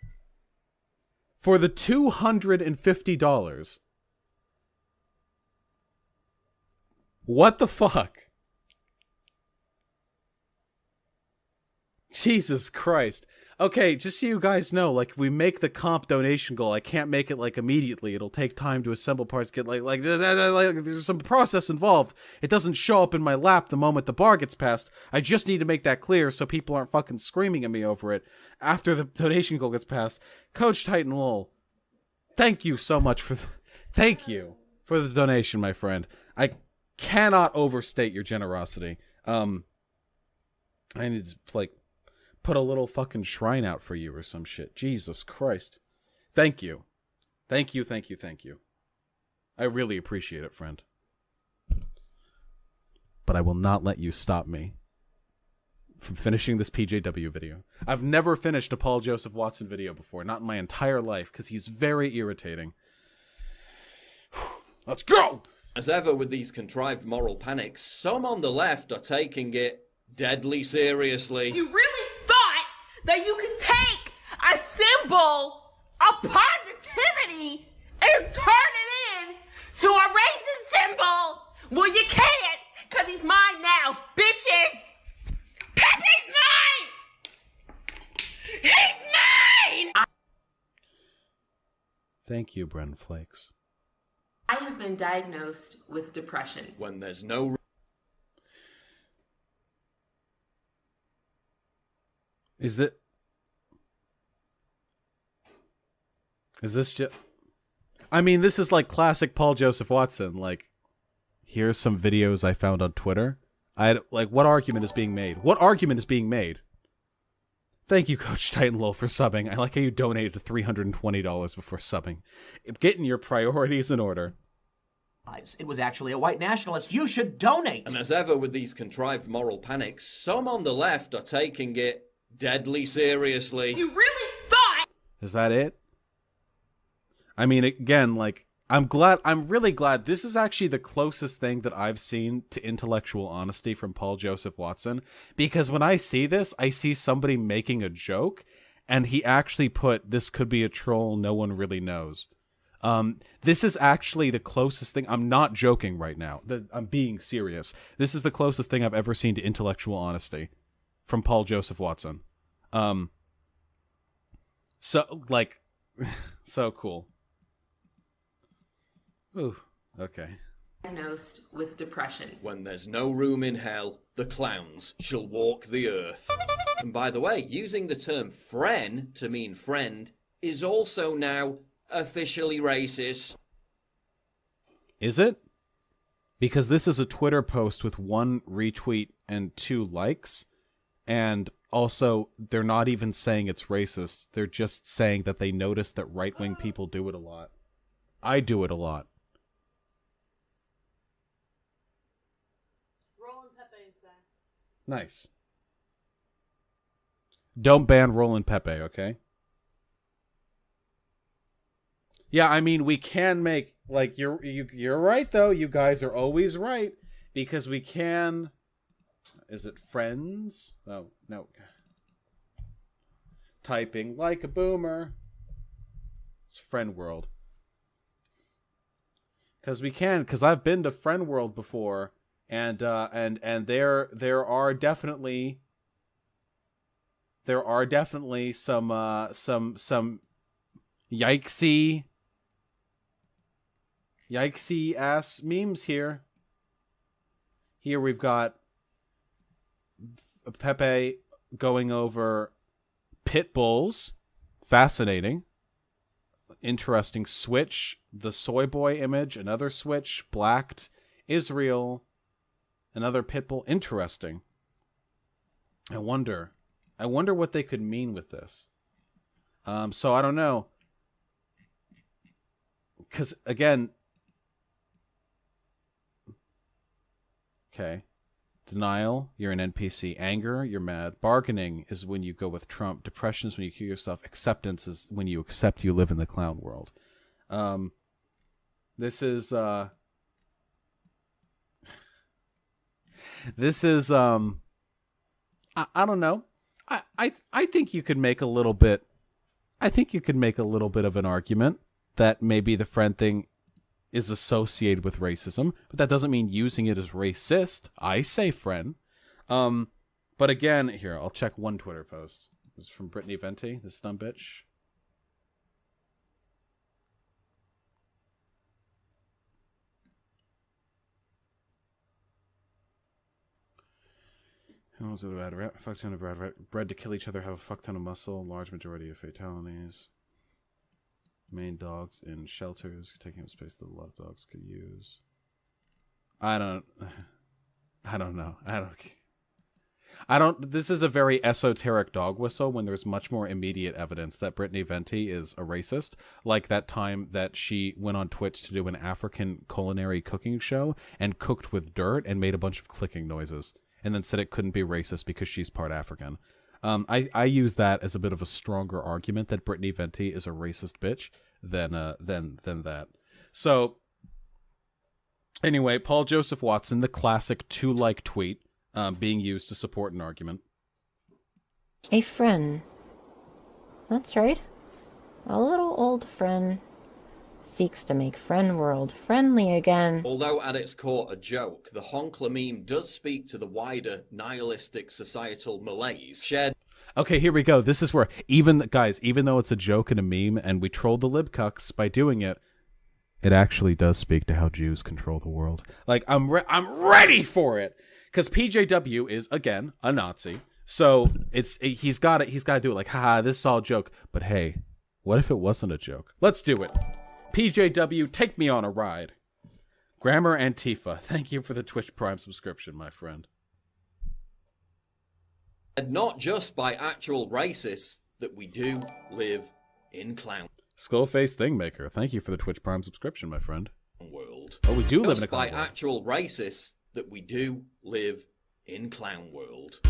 for the $250. What the fuck? Jesus Christ. Okay, just so you guys know, like, if we make the comp donation goal, I can't make it, like, immediately. It'll take time to assemble parts, get, like there's some process involved. It doesn't show up in my lap the moment the bar gets passed. I just need to make that clear so people aren't fucking screaming at me over it after the donation goal gets passed. Coach Titan Lowell, thank you so much for thank you for the donation, my friend. I cannot overstate your generosity. I need to, like, put a little fucking shrine out for you or some shit. Jesus Christ. Thank you. Thank you, thank you, thank you. I really appreciate it, friend. But I will not let you stop me from finishing this PJW video. I've never finished a Paul Joseph Watson video before, not in my entire life, because he's very irritating. Let's go! As ever with these contrived moral panics, some on the left are taking it deadly seriously. You really thought that you could take a symbol of positivity and turn it in to a racist symbol? Well, you can't, because he's mine now, bitches! Pepe's mine! He's mine! Thank you, Bren Flakes. I have been diagnosed with depression. When there's no... Is this just... I mean, this is like classic Paul Joseph Watson. Like, here's some videos I found on Twitter. Like, what argument is being made? What argument is being made? Thank you, Coach Titan Lowell, for subbing. I like how you donated $320 before subbing. Getting your priorities in order. It was actually a white nationalist. You should donate! And as ever with these contrived moral panics, some on the left are taking it deadly seriously. You really thought... Is that it? I mean, again, like, I'm really glad this is actually the closest thing that I've seen to intellectual honesty from Paul Joseph Watson, because when I see this, I see somebody making a joke, and he actually put, this could be a troll, no one really knows. This is actually the closest thing, I'm not joking right now, I'm being serious. This is the closest thing I've ever seen to intellectual honesty from Paul Joseph Watson. So, like, so cool. Ooh, okay. Diagnosed with depression. When there's no room in hell, the clowns shall walk the earth. And by the way, using the term "fren" to mean friend is also now officially racist. Is it? Because this is a Twitter post with 1 retweet and 2 likes, and also they're not even saying it's racist. They're just saying that they notice that right-wing people do it a lot. I do it a lot. Nice. Don't ban Roland Pepe, okay? Yeah, I mean, we can make, like, you're right though. You guys are always right, because we can. Is it friends? Oh no. Typing like a boomer. It's Friend World. Because we can. Because I've been to Friend World before. And there are definitely some yikesy ass memes here. Here we've got Pepe going over pit bulls. Fascinating. Interesting switch. The soy boy image. Another switch. Blacked. Israel. Another pit bull. Interesting. I wonder what they could mean with this. So I don't know. Because, again... Okay. Denial, you're an NPC. Anger, you're mad. Bargaining is when you go with Trump. Depression is when you kill yourself. Acceptance is when you accept you live in the clown world. This is... This is, I don't know. I think you could make a little bit. I think you could make a little bit of an argument that maybe the friend thing is associated with racism, but that doesn't mean using it as racist. I say friend. But again, here, I'll check one Twitter post. It's from Brittany Venti, this dumb bitch. How was it about a fuck ton of bred to kill each other, have a fuck ton of muscle, large majority of fatalities. Main dogs in shelters, taking up space that a lot of dogs could use. I don't know. This is a very esoteric dog whistle when there's much more immediate evidence that Brittany Venti is a racist. Like that time that she went on Twitch to do an African culinary cooking show and cooked with dirt and made a bunch of clicking noises. And then said it couldn't be racist because she's part African. I use that as a bit of a stronger argument that Brittany Venti is a racist bitch than that. So, anyway, Paul Joseph Watson, the classic 2-like tweet being used to support an argument. A friend. That's right. A little old friend seeks to make friend world friendly again. Although at its core a joke, the Honkler meme does speak to the wider nihilistic societal malaise shared. Okay, here we go. This is where, even though it's a joke and a meme, and we trolled the libcucks by doing it, it actually does speak to how Jews control the world. Like, I'm ready for it! Because PJW is, again, a Nazi. So, he's got to do it like, haha, this is all a joke. But hey, what if it wasn't a joke? Let's do it! PJW, take me on a ride. Grammar Antifa, thank you for the Twitch Prime subscription, my friend. And not just by actual racists that we do live in clown Skullface Thingmaker, thank you for the Twitch Prime subscription, my friend. world. Oh, we do live in a clown world. By actual racists that we do live in clown world.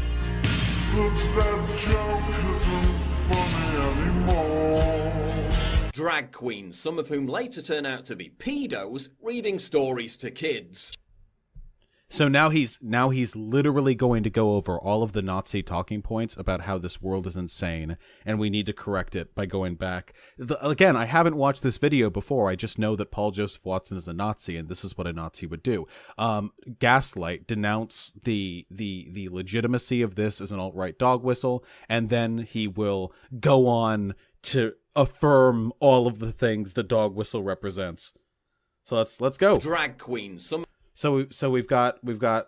Drag queens, some of whom later turn out to be pedos, reading stories to kids. So now he's literally going to go over all of the Nazi talking points about how this world is insane and we need to correct it by going back. Again, I haven't watched this video before. I just know that Paul Joseph Watson is a Nazi and this is what a Nazi would do. Gaslight, denounce the legitimacy of this as an alt-right dog whistle, and then he will go on to affirm all of the things the dog whistle represents. So let's go. Drag queens, some. So we've got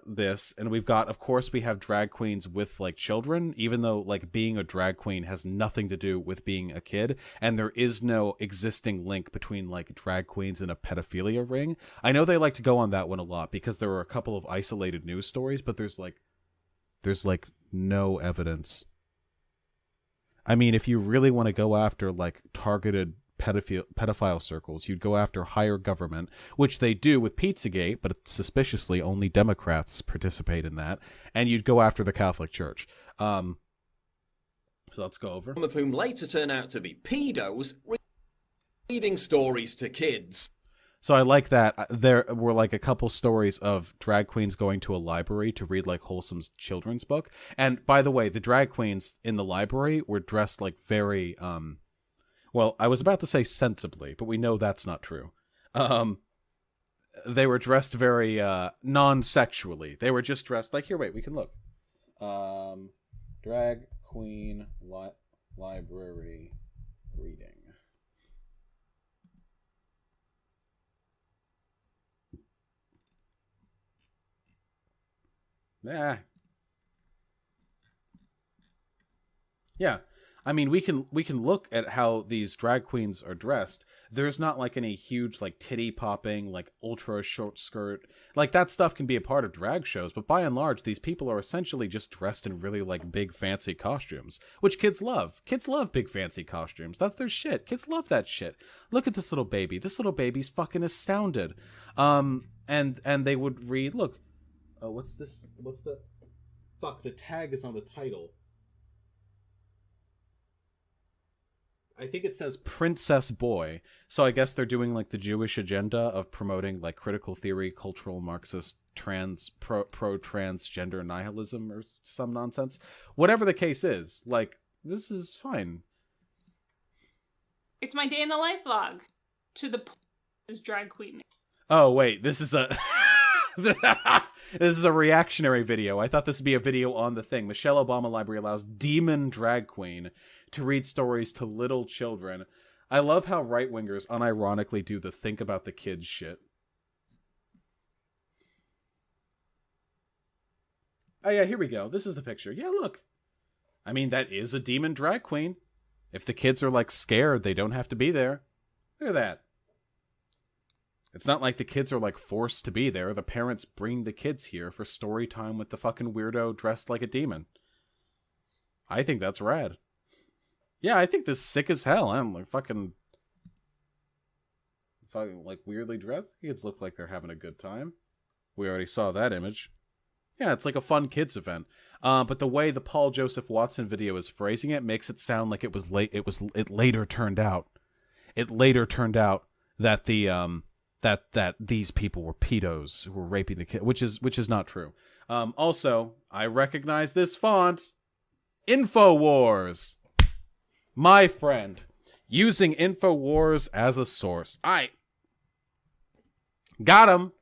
this, and we've got, of course, we have drag queens with like children, even though like being a drag queen has nothing to do with being a kid, and there is no existing link between like drag queens and a pedophilia ring. I know they like to go on that one a lot because there are a couple of isolated news stories, but there's no evidence. I mean, if you really want to go after like targeted pedophile circles, you'd go after higher government, which they do with Pizzagate, but suspiciously only Democrats participate in that, and you'd go after the Catholic Church. So let's go over. Some of whom later turn out to be pedos, reading stories to kids. So I like that. There were like a couple stories of drag queens going to a library to read like wholesome children's book. And by the way, the drag queens in the library were dressed like very, well, I was about to say sensibly, but we know that's not true. They were dressed very non-sexually. They were just dressed like, here, wait, we can look. Drag queen library reading. Yeah. I mean, we can look at how these drag queens are dressed. There's not like any huge like titty popping, like ultra short skirt. Like that stuff can be a part of drag shows, but by and large, these people are essentially just dressed in really like big fancy costumes, which kids love. Kids love big fancy costumes. That's their shit. Kids love that shit. Look at this little baby. This little baby's fucking astounded. And they would read, look, oh, what's this? What's the fuck? The tag is on the title. I think it says Princess Boy. So I guess they're doing like the Jewish agenda of promoting like critical theory, cultural Marxist pro transgender nihilism or some nonsense. Whatever the case is, like, this is fine. It's my day in the life vlog. To the is drag queen. Oh wait, this is a this is a reactionary video. I thought this would be a video on the thing. Michelle Obama Library allows demon drag queen to read stories to little children. I love how right-wingers unironically do the think about the kids shit. Oh yeah, here we go. This is the picture. Yeah, look. I mean, that is a demon drag queen. If the kids are, like, scared, they don't have to be there. Look at that. It's not like the kids are, like, forced to be there. The parents bring the kids here for story time with the fucking weirdo dressed like a demon. I think that's rad. Yeah, I think this is sick as hell. I'm like fucking like weirdly dressed. Kids look like they're having a good time. We already saw that image. Yeah, it's like a fun kids event. But the way the Paul Joseph Watson video is phrasing it makes it sound like it was late. It later turned out. It later turned out that the that these people were pedos who were raping the kid, which is not true. Also, I recognize this font. InfoWars. My friend, using InfoWars as a source. Got him.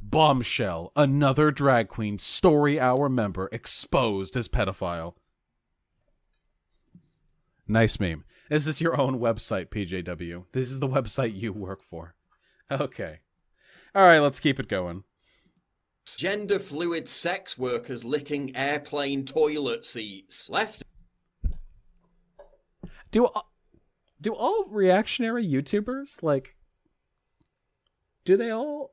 Bombshell, another drag queen story hour member exposed as pedophile. Nice meme. This is your own website, PJW. This is the website you work for. Okay. All right, let's keep it going. Gender fluid sex workers licking airplane toilet seats. Left. Do all reactionary YouTubers, like, do they all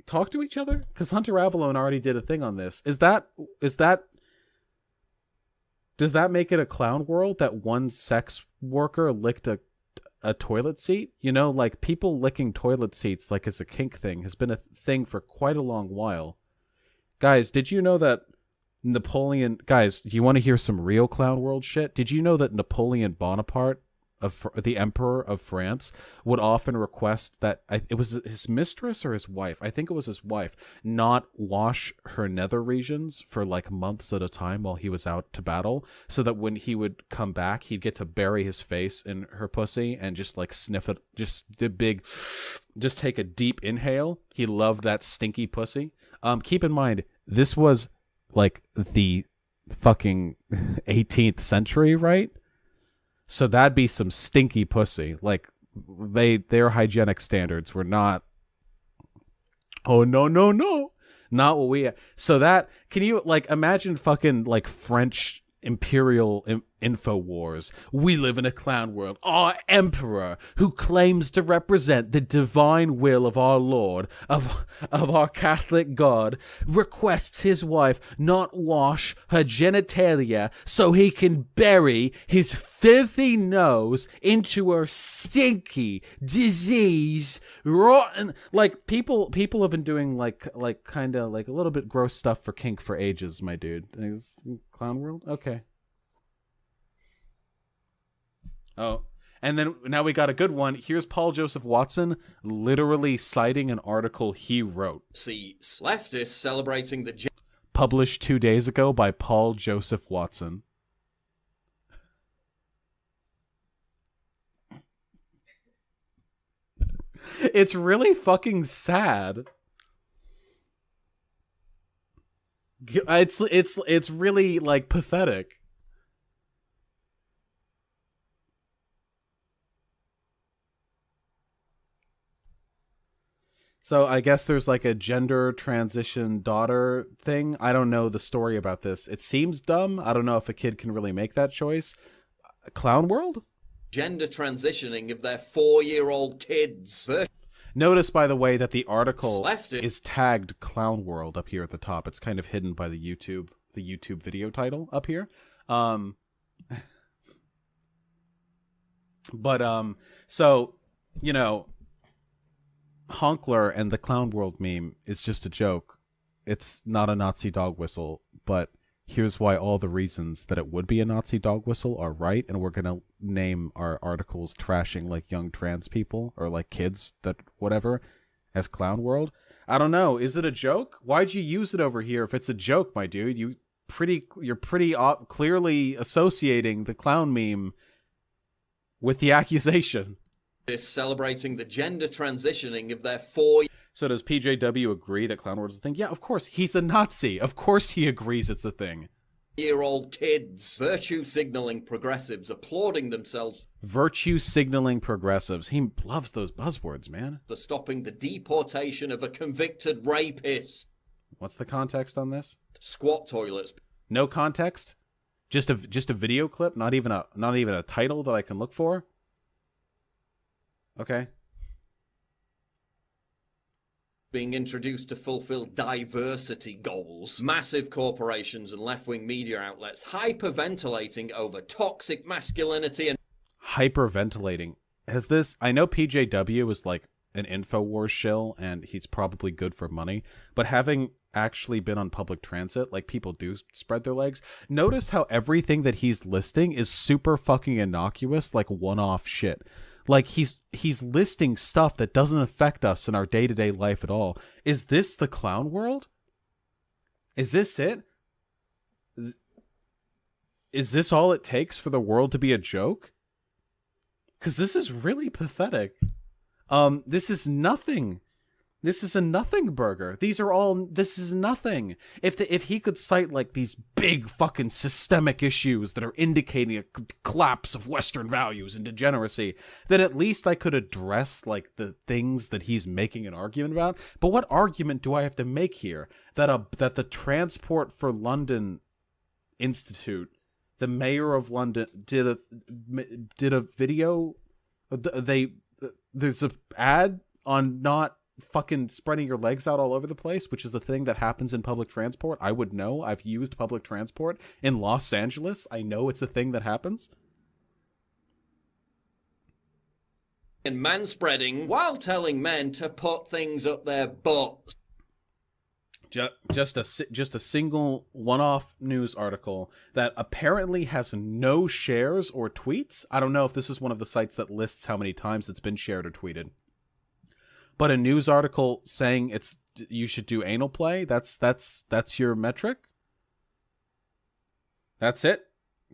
talk to each other? Because Hunter Avalon already did a thing on this. Does that make it a clown world that one sex worker licked a toilet seat? You know, like, people licking toilet seats, like, as a kink thing has been a thing for quite a long while. Guys, did you know that Napoleon... Guys, do you want to hear some real clown world shit? Did you know that Napoleon Bonaparte, the Emperor of France, would often request that... it was his mistress or his wife? I think it was his wife. Not wash her nether regions for, like, months at a time while he was out to battle, so that when he would come back, he'd get to bury his face in her pussy and just, like, sniff it. Just take a deep inhale. He loved that stinky pussy. Keep in mind, this was... like the fucking 18th century, right? So that'd be some stinky pussy. Like, their hygienic standards were not, oh no, not what we... So that, can you, like, imagine fucking, like, French imperial info wars? We live in a clown world. Our emperor, who claims to represent the divine will of our Lord, of our Catholic God, requests his wife not wash her genitalia so he can bury his filthy nose into her stinky, disease, rotten... Like, people have been doing, like kind of, like, a little bit gross stuff for kink for ages, my dude. Clown world? Okay. Oh, and then now we got a good one. Here's Paul Joseph Watson literally citing an article he wrote. Seats. Leftists celebrating the... Published 2 days ago by Paul Joseph Watson. It's really fucking sad. It's really, like, pathetic. So I guess there's, like, a gender transition daughter thing. I don't know the story about this. It seems dumb. I don't know if a kid can really make that choice. Clown world? Gender transitioning of their 4-year-old kids. Notice, by the way, that the article is tagged Clown World up here at the top. It's kind of hidden by the YouTube video title up here. So, you know, Honkler and the Clown World meme is just a joke. It's not a Nazi dog whistle, but here's why all the reasons that it would be a Nazi dog whistle are right, and we're gonna name our articles trashing, like, young trans people or, like, kids that whatever as Clown World. I don't know. Is it a joke? Why'd you use it over here if it's a joke, my dude? You're pretty clearly associating the clown meme with the accusation. Is celebrating the gender transitioning of their 4 So does PJW agree that Clown World's a thing? Yeah, of course. He's a Nazi. Of course he agrees it's a thing. year-old kids. Virtue signaling progressives applauding themselves Virtue signaling progressives. He loves those buzzwords, man. for stopping the deportation of a convicted rapist. What's the context on this? Squat toilets. No context? Just a video clip, not even a title that I can look for? Okay. Being introduced to fulfill diversity goals. Massive corporations and left-wing media outlets hyperventilating over toxic masculinity and Hyperventilating. I know PJW is like an InfoWars shill and he's probably good for money, but having actually been on public transit, like, people do spread their legs. Notice how everything that he's listing is super fucking innocuous, like one-off shit. Like, he's listing stuff that doesn't affect us in our day-to-day life at all. Is this the clown world? Is this it? Is this all it takes for the world to be a joke? Because this is really pathetic. This is nothing. This is a nothing burger. This is nothing. If he could cite like these big fucking systemic issues that are indicating a collapse of Western values and degeneracy, then at least I could address like the things that he's making an argument about. But what argument do I have to make here? That the Transport for London Institute, the mayor of London, did a video. There's an ad on not fucking spreading your legs out all over the place, which is a thing that happens in public transport. I would know. I've used public transport in Los Angeles. I know it's a thing that happens. and manspreading while telling men to put things up their butts. Just a single one-off news article that apparently has no shares or tweets. I don't know if this is one of the sites that lists how many times it's been shared or tweeted. But a news article saying you should do anal play, that's your metric? That's it?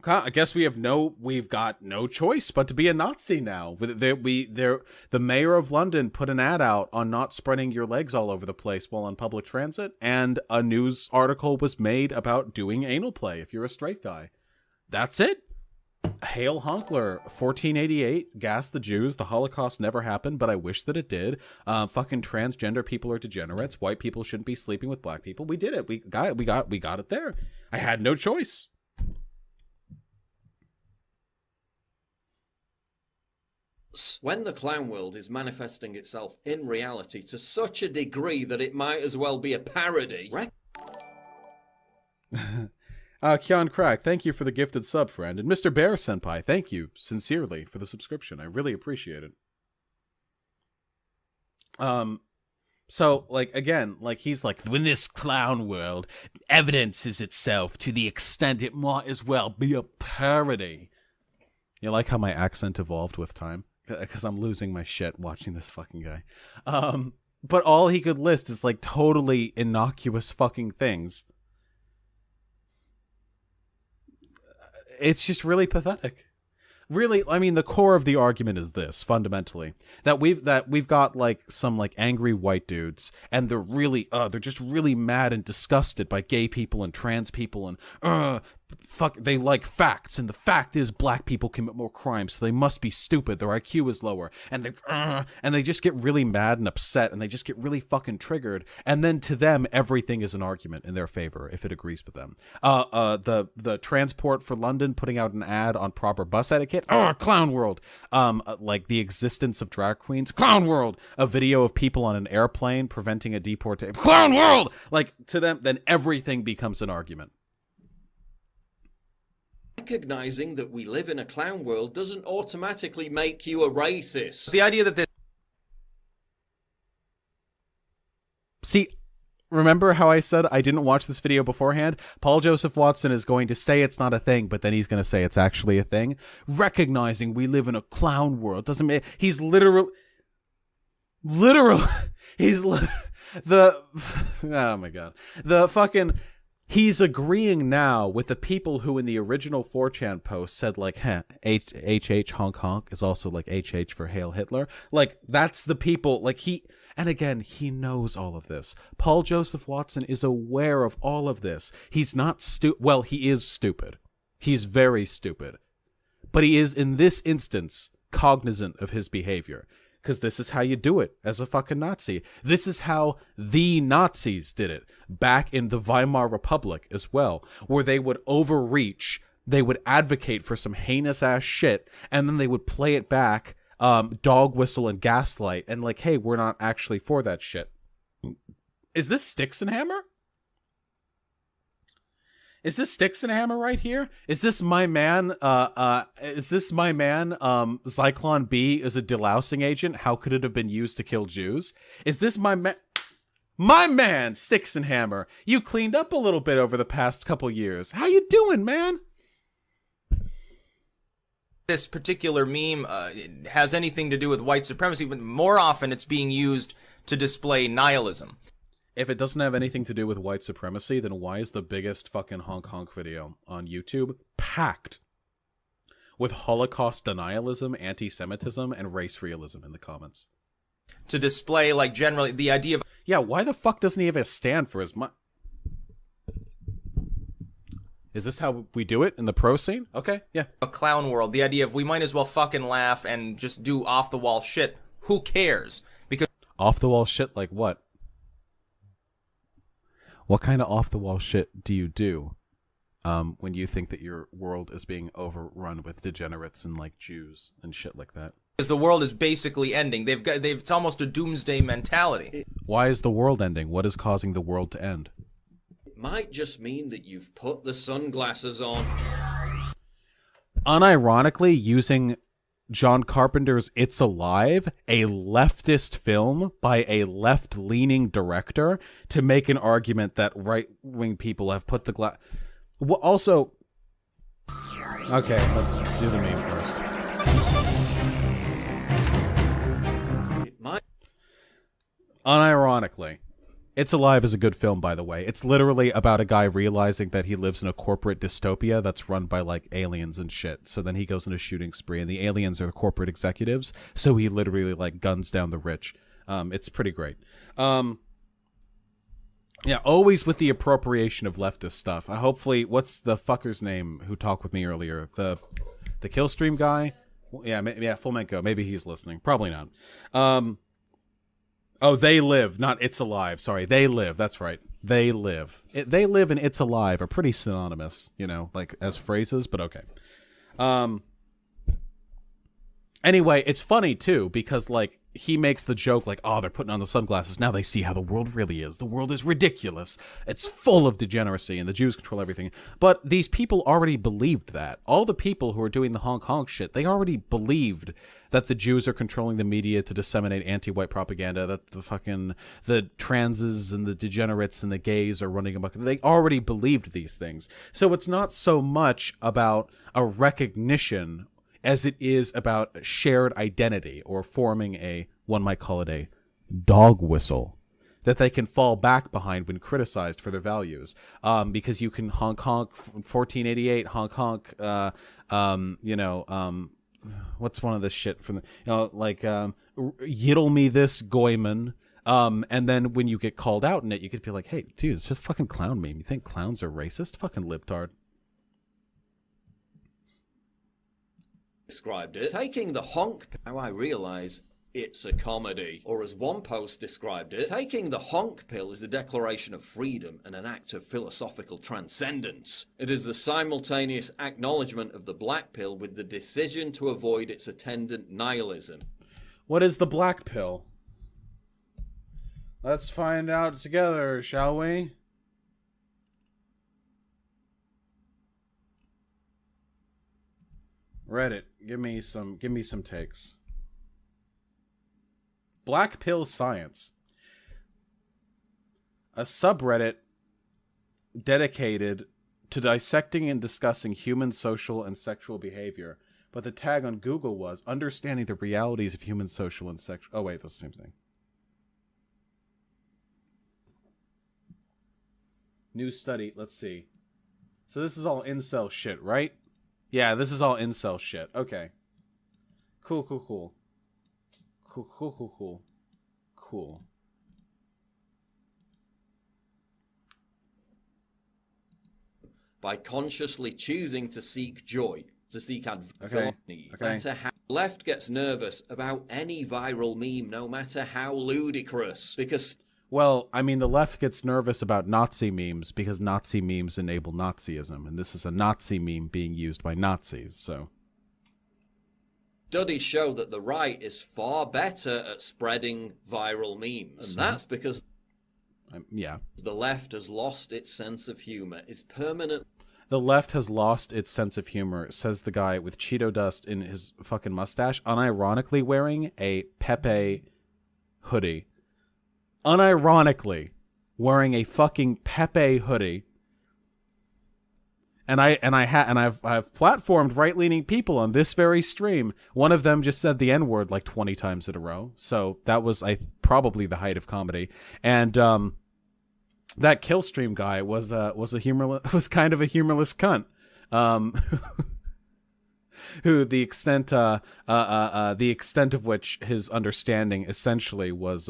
I guess we've got no choice but to be a Nazi now. The mayor of London put an ad out on not spreading your legs all over the place while on public transit, and a news article was made about doing anal play if you're a straight guy. That's it. Hail Honkler, 1488, gas the Jews, the Holocaust never happened, but I wish that it did. Fucking transgender people are degenerates. White people shouldn't be sleeping with black people. We did it. We got it there. I had no choice. When the clown world is manifesting itself in reality to such a degree that it might as well be a parody. Kyan Crack, thank you for the gifted sub, friend. And Mr. Bear Senpai, thank you sincerely for the subscription. I really appreciate it. So, like, again, like, he's like, when this clown world evidences itself to the extent it might as well be a parody. You like how my accent evolved with time? Because I'm losing my shit watching this fucking guy. But all he could list is, like, totally innocuous fucking things. It's just really pathetic. Really, I mean, the core of the argument is this, fundamentally, that we've got like some like angry white dudes, and they're just really mad and disgusted by gay people and trans people, and they like facts, and the fact is black people commit more crimes, so they must be stupid. Their IQ is lower, and they just get really mad and upset, and they just get really fucking triggered, and then to them everything is an argument in their favor if it agrees with them. The Transport for London putting out an ad on proper bus etiquette. Clown world. Like the existence of drag queens. Clown world. A video of people on an airplane preventing a deportation. Clown world. Like, to them, then everything becomes an argument. Recognizing that we live in a clown world doesn't automatically make you a racist. The idea that See, remember how I said I didn't watch this video beforehand? Paul Joseph Watson is going to say it's not a thing, but then he's going to say it's actually a thing. Recognizing we live in a clown world doesn't mean he's literal. He's Oh my god. The fucking he's agreeing now with the people who in the original 4chan post said like, HH honk honk is also like HH for Hail Hitler. Like that's the people like and again, he knows all of this. Paul Joseph Watson is aware of all of this. He's not well, he is stupid. He's very stupid. But he is in this instance cognizant of his behavior. Because this is how you do it as a fucking Nazi. This is how the Nazis did it back in the Weimar Republic as well, where they would overreach, they would advocate for some heinous ass shit, and then they would play it back, dog whistle and gaslight, and like, hey, we're not actually for that shit. Is this Sticks and Hammer? Is this Sticks and Hammer right here? Is this my man, Zyklon B is a delousing agent? How could it have been used to kill Jews? Is this my man, Sticks and Hammer? You cleaned up a little bit over the past couple years. How you doing, man? This particular meme has anything to do with white supremacy, but more often it's being used to display nihilism. If it doesn't have anything to do with white supremacy, then why is the biggest fucking honk honk video on YouTube packed with Holocaust denialism, anti-Semitism, and race realism in the comments? To display, like, generally, the idea of... Yeah, why the fuck doesn't he have a stand for his Is this how we do it in the pro scene? Okay, yeah. A clown world. The idea of we might as well fucking laugh and just do off-the-wall shit. Who cares? Because... Off-the-wall shit like what? What kind of off-the-wall shit do you do when you think that your world is being overrun with degenerates and like Jews and shit like that? Because the world is basically ending. It's almost a doomsday mentality. Why is the world ending? What is causing the world to end? It might just mean that you've put the sunglasses on. Unironically, using John Carpenter's It's Alive, a leftist film by a left-leaning director, to make an argument that right-wing people have put the Well, also... Okay, let's do the meme first. It might... Unironically, It's Alive is a good film, by the way. It's literally about a guy realizing that he lives in a corporate dystopia that's run by, like, aliens and shit. So then he goes on a shooting spree, and the aliens are corporate executives, so he literally, like, guns down the rich. It's pretty great. Yeah, always with the appropriation of leftist stuff. Hopefully, what's the fucker's name who talked with me earlier? The Killstream guy? Yeah, Flamenco. Maybe he's listening. Probably not. Oh, They Live, not It's Alive. Sorry, They Live. That's right. They Live. They Live and It's Alive are pretty synonymous, you know, like as phrases, but okay. Anyway, it's funny too because like he makes the joke like, oh, they're putting on the sunglasses. Now they see how the world really is. The world is ridiculous. It's full of degeneracy and the Jews control everything. But these people already believed that. All the people who are doing the honk honk shit, they already believed that the Jews are controlling the media to disseminate anti-white propaganda, that the transes and the degenerates and the gays are running amok. They already believed these things. So it's not so much about a recognition as it is about shared identity or forming one might call it a dog whistle that they can fall back behind when criticized for their values. Because you can honk honk 1488, honk honk, what's one of the shit from the, yiddle me this Goyman. And then when you get called out in it, you could be like, hey, dude, it's just fucking clown meme. You think clowns are racist? Fucking libtard. Described it, taking the honk. Now I realize it's a comedy. Or as one post described it, taking the honk pill is a declaration of freedom and an act of philosophical transcendence. It is the simultaneous acknowledgement of the black pill with the decision to avoid its attendant nihilism. What is the black pill? Let's find out together, shall we? Reddit, give me some takes. Black Pill Science. A subreddit dedicated to dissecting and discussing human social and sexual behavior. But the tag on Google was understanding the realities of human social and sexual... Oh wait, that's the same thing. New study. Let's see. So this is all incel shit, right? Yeah, this is all incel shit. Okay. Cool. Cool. By consciously choosing to seek joy, to seek advantage. Okay. No matter how left gets nervous about any viral meme, no matter how ludicrous, because Well, I mean, the left gets nervous about Nazi memes because Nazi memes enable Nazism, and this is a Nazi meme being used by Nazis, so... studies show that the right is far better at spreading viral memes. And that's because yeah. the left has lost its sense of humor, is permanent. The left has lost its sense of humor, says the guy with Cheeto dust in his fucking mustache, unironically wearing a Pepe hoodie. Unironically wearing a fucking Pepe hoodie. And I've platformed right-leaning people on this very stream. One of them just said the N-word like 20 times in a row. So that was probably the height of comedy. And that Killstream guy was kind of a humorless cunt. Who the extent of which his understanding essentially was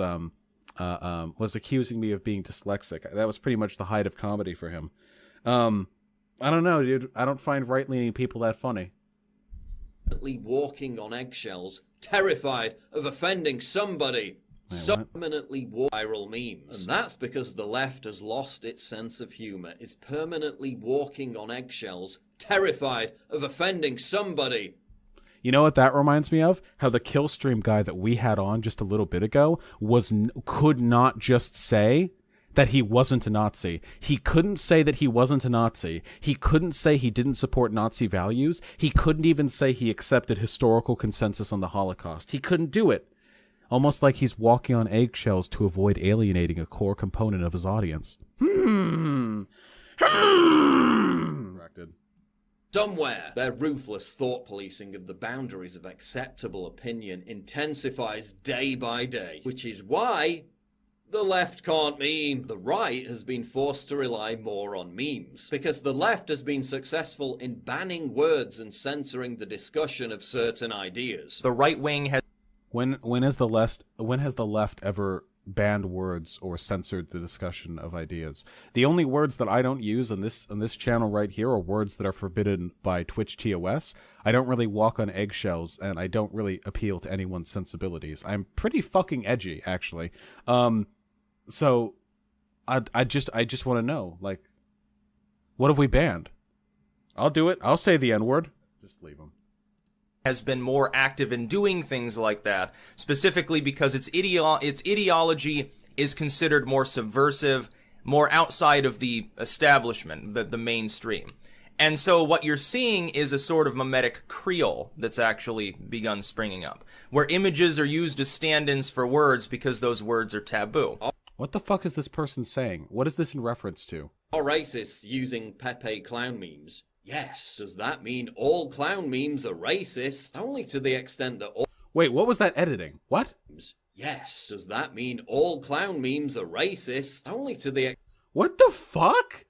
accusing me of being dyslexic. That was pretty much the height of comedy for him. I don't know, dude. I don't find right-leaning people that funny. Walking on eggshells, terrified of offending somebody. Permanently viral memes. And that's because the left has lost its sense of humor, is permanently walking on eggshells, terrified of offending somebody. You know what that reminds me of? How the Killstream guy that we had on just a little bit ago could not just say that he wasn't a Nazi. He couldn't say that he wasn't a Nazi. He couldn't say he didn't support Nazi values. He couldn't even say he accepted historical consensus on the Holocaust. He couldn't do it. Almost like he's walking on eggshells to avoid alienating a core component of his audience. Somewhere, their ruthless thought policing of the boundaries of acceptable opinion intensifies day by day, which is why the left can't meme. The right has been forced to rely more on memes, because the left has been successful in banning words and censoring the discussion of certain ideas. The right wing has... When has the left ever banned words or censored the discussion of ideas? The only words that I don't use on this channel right here are words that are forbidden by Twitch TOS. I don't really walk on eggshells, and I don't really appeal to anyone's sensibilities. I'm pretty fucking edgy, actually. So I just want to know, like, what have we banned? I'll do it. I'll say the N-word. Just leave them. Has been more active in doing things like that, specifically because its ideology is considered more subversive, more outside of the establishment, the mainstream. And so what you're seeing is a sort of mimetic Creole that's actually begun springing up, where images are used as stand-ins for words because those words are taboo. What the fuck is this person saying? What is this in reference to? Are racists using Pepe clown memes? Yes. Does that mean all clown memes are racist? Only to the extent that all... Wait, what was that editing? What? Yes. Does that mean all clown memes are racist? Only to the... What the fuck?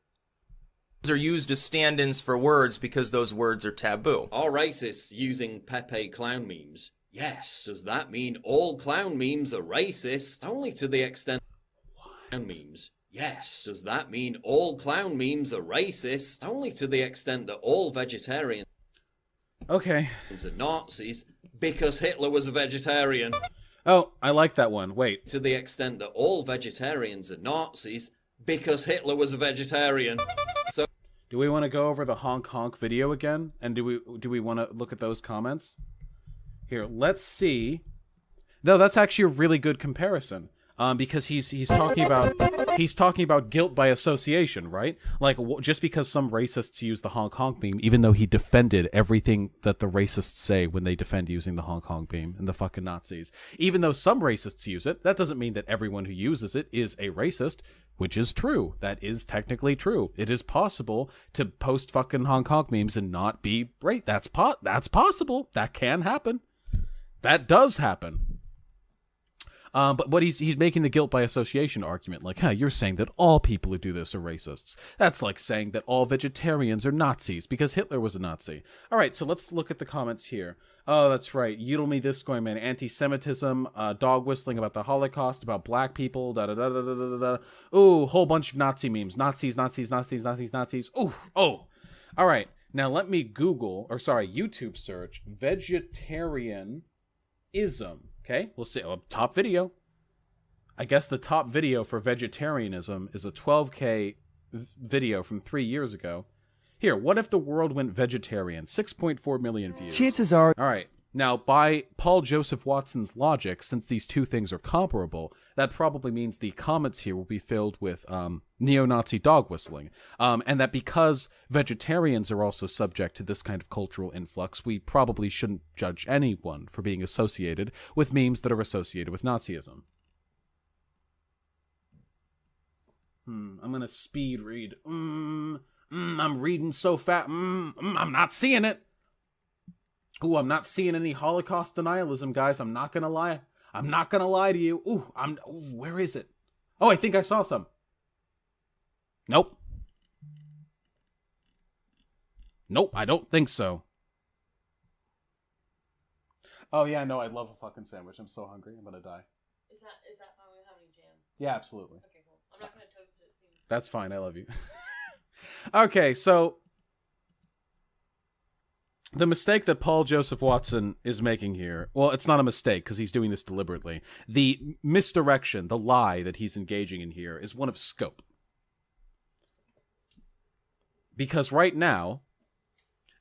Are used as stand-ins for words because those words are taboo. Are racists using Pepe clown memes? Yes. Does that mean all clown memes are racist? Only to the extent... Clown memes. Yes. Does that mean all clown memes are racist? Only to the extent that all vegetarians are Nazis because Hitler was a vegetarian. Oh, I like that one. Wait. To the extent that all vegetarians are Nazis because Hitler was a vegetarian. So do we want to go over the honk honk video again? And do we want to look at those comments? Here, let's see. No, that's actually a really good comparison. Because he's talking about guilt by association, right? Like, just because some racists use the honk honk meme, even though he defended everything that the racists say when they defend using the honk honk meme and the fucking Nazis, even though some racists use it, that doesn't mean that everyone who uses it is a racist, which is true. That is technically true. It is possible to post fucking honk honk memes and not be right. That's possible. That can happen. That does happen. But what he's making the guilt by association argument, like, you're saying that all people who do this are racists. That's like saying that all vegetarians are Nazis because Hitler was a Nazi. All right, so let's look at the comments here. Oh, that's right. Yodel me this going, man. Anti-Semitism, dog whistling about the Holocaust, about black people, da-da-da-da-da-da-da. Ooh, whole bunch of Nazi memes. Nazis, Nazis, Nazis, Nazis, Nazis. Ooh, oh. All right, now let me YouTube search vegetarianism. Okay, we'll see. Oh, top video. I guess the top video for vegetarianism is a 12K video from 3 years ago. Here, what if the world went vegetarian? 6.4 million views. Chances are... All right. Now, by Paul Joseph Watson's logic, since these two things are comparable, that probably means the comments here will be filled with neo-Nazi dog whistling. And that because vegetarians are also subject to this kind of cultural influx, we probably shouldn't judge anyone for being associated with memes that are associated with Nazism. I'm going to speed read. I'm reading so fast. I'm not seeing it. Ooh, I'm not seeing any Holocaust denialism, guys. I'm not gonna lie. I'm not gonna lie to you. Ooh, where is it? Oh, I think I saw some. Nope. Nope, I don't think so. Oh yeah, no, I'd love a fucking sandwich. I'm so hungry. I'm gonna die. Is that fine? We don't have any jam. Yeah, absolutely. Okay, cool. I'm not gonna toast it. It seems. That's fine. I love you. Okay, so the mistake that Paul Joseph Watson is making here, well, it's not a mistake because he's doing this deliberately. The misdirection, the lie that he's engaging in here is one of scope. Because right now,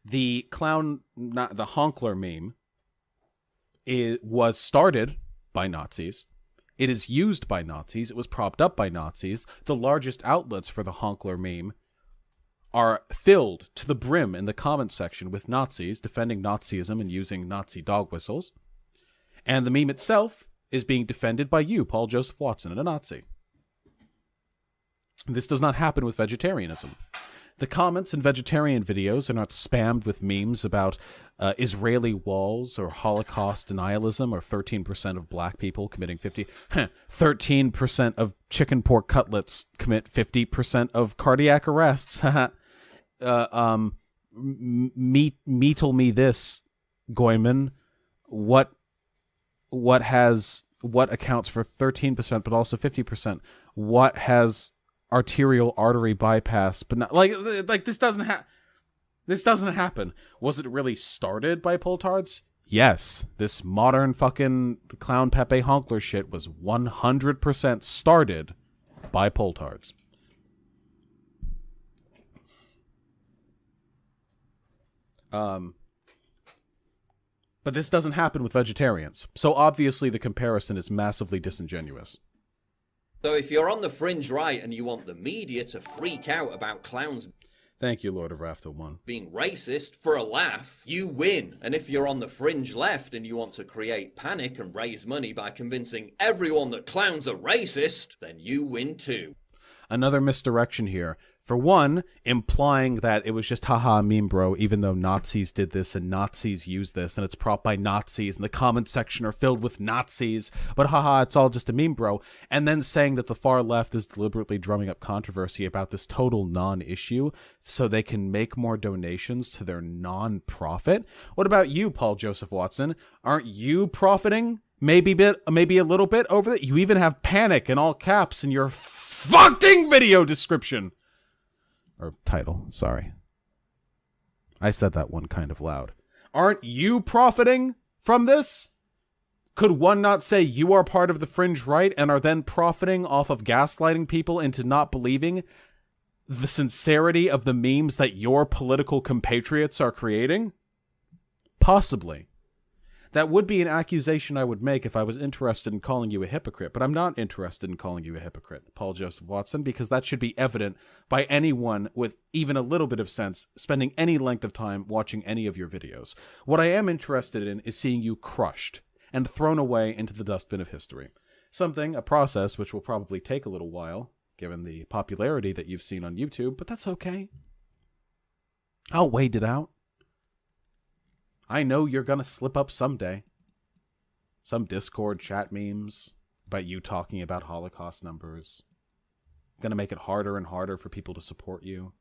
the honkler meme was started by Nazis. It is used by Nazis. It was propped up by Nazis. The largest outlets for the honkler meme are filled to the brim in the comment section with Nazis defending Nazism and using Nazi dog whistles. And the meme itself is being defended by you, Paul Joseph Watson, and a Nazi. This does not happen with vegetarianism. The comments in vegetarian videos are not spammed with memes about Israeli walls or Holocaust denialism or 13% of black people committing 13% of chicken pork cutlets commit 50% of cardiac arrests. Meetle me this, Goyman. What accounts for 13% but also 50%? What has arterial artery bypass but not like this doesn't happen. Was it really started by Poltards? Yes, this modern fucking clown Pepe Honkler shit was 100% started by Poltards. But this doesn't happen with vegetarians. So obviously the comparison is massively disingenuous. So if you're on the fringe right and you want the media to freak out about clowns Thank you, Lord of Rafter 1. being racist for a laugh, you win. And if you're on the fringe left and you want to create panic and raise money by convincing everyone that clowns are racist, then you win too. Another misdirection here. For one, implying that it was just haha meme bro, even though Nazis did this and Nazis used this and it's propped by Nazis and the comment section are filled with Nazis, but haha, it's all just a meme bro. And then saying that the far left is deliberately drumming up controversy about this total non-issue so they can make more donations to their non-profit. What about you, Paul Joseph Watson? Aren't you profiting? Maybe a little bit over it? You even have panic in all caps in your fucking video description. Or title, sorry. I said that one kind of loud. Aren't you profiting from this? Could one not say you are part of the fringe right and are then profiting off of gaslighting people into not believing the sincerity of the memes that your political compatriots are creating? Possibly. That would be an accusation I would make if I was interested in calling you a hypocrite, but I'm not interested in calling you a hypocrite, Paul Joseph Watson, because that should be evident by anyone with even a little bit of sense spending any length of time watching any of your videos. What I am interested in is seeing you crushed and thrown away into the dustbin of history. A process which will probably take a little while, given the popularity that you've seen on YouTube, but that's okay. I'll wait it out. I know you're gonna slip up someday. Some Discord chat memes, by you talking about Holocaust numbers. Going to make it harder and harder for people to support you.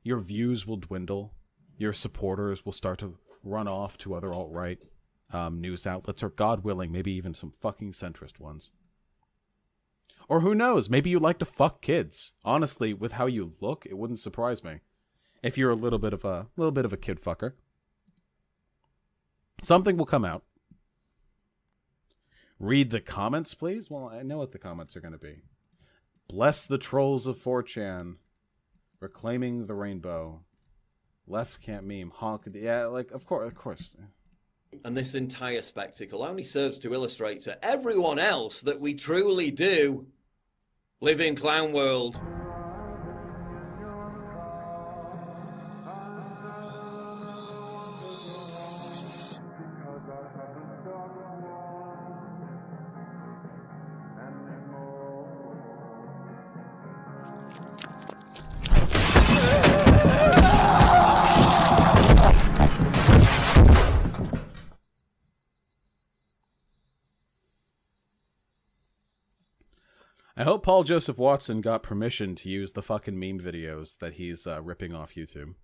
Your views will dwindle. Your supporters will start to run off to other alt-right news outlets, or God willing, maybe even some fucking centrist ones. Or who knows, maybe you like to fuck kids. Honestly, with how you look, it wouldn't surprise me if you're a little bit of a kid fucker. Something will come out. Read the comments, please. Well, I know what the comments are going to be. Bless the trolls of 4chan. Reclaiming the rainbow. Left can't meme. Honk. Yeah, like, of course. And this entire spectacle only serves to illustrate to everyone else that we truly do live in clown world. I hope Paul Joseph Watson got permission to use the fucking meme videos that he's ripping off YouTube.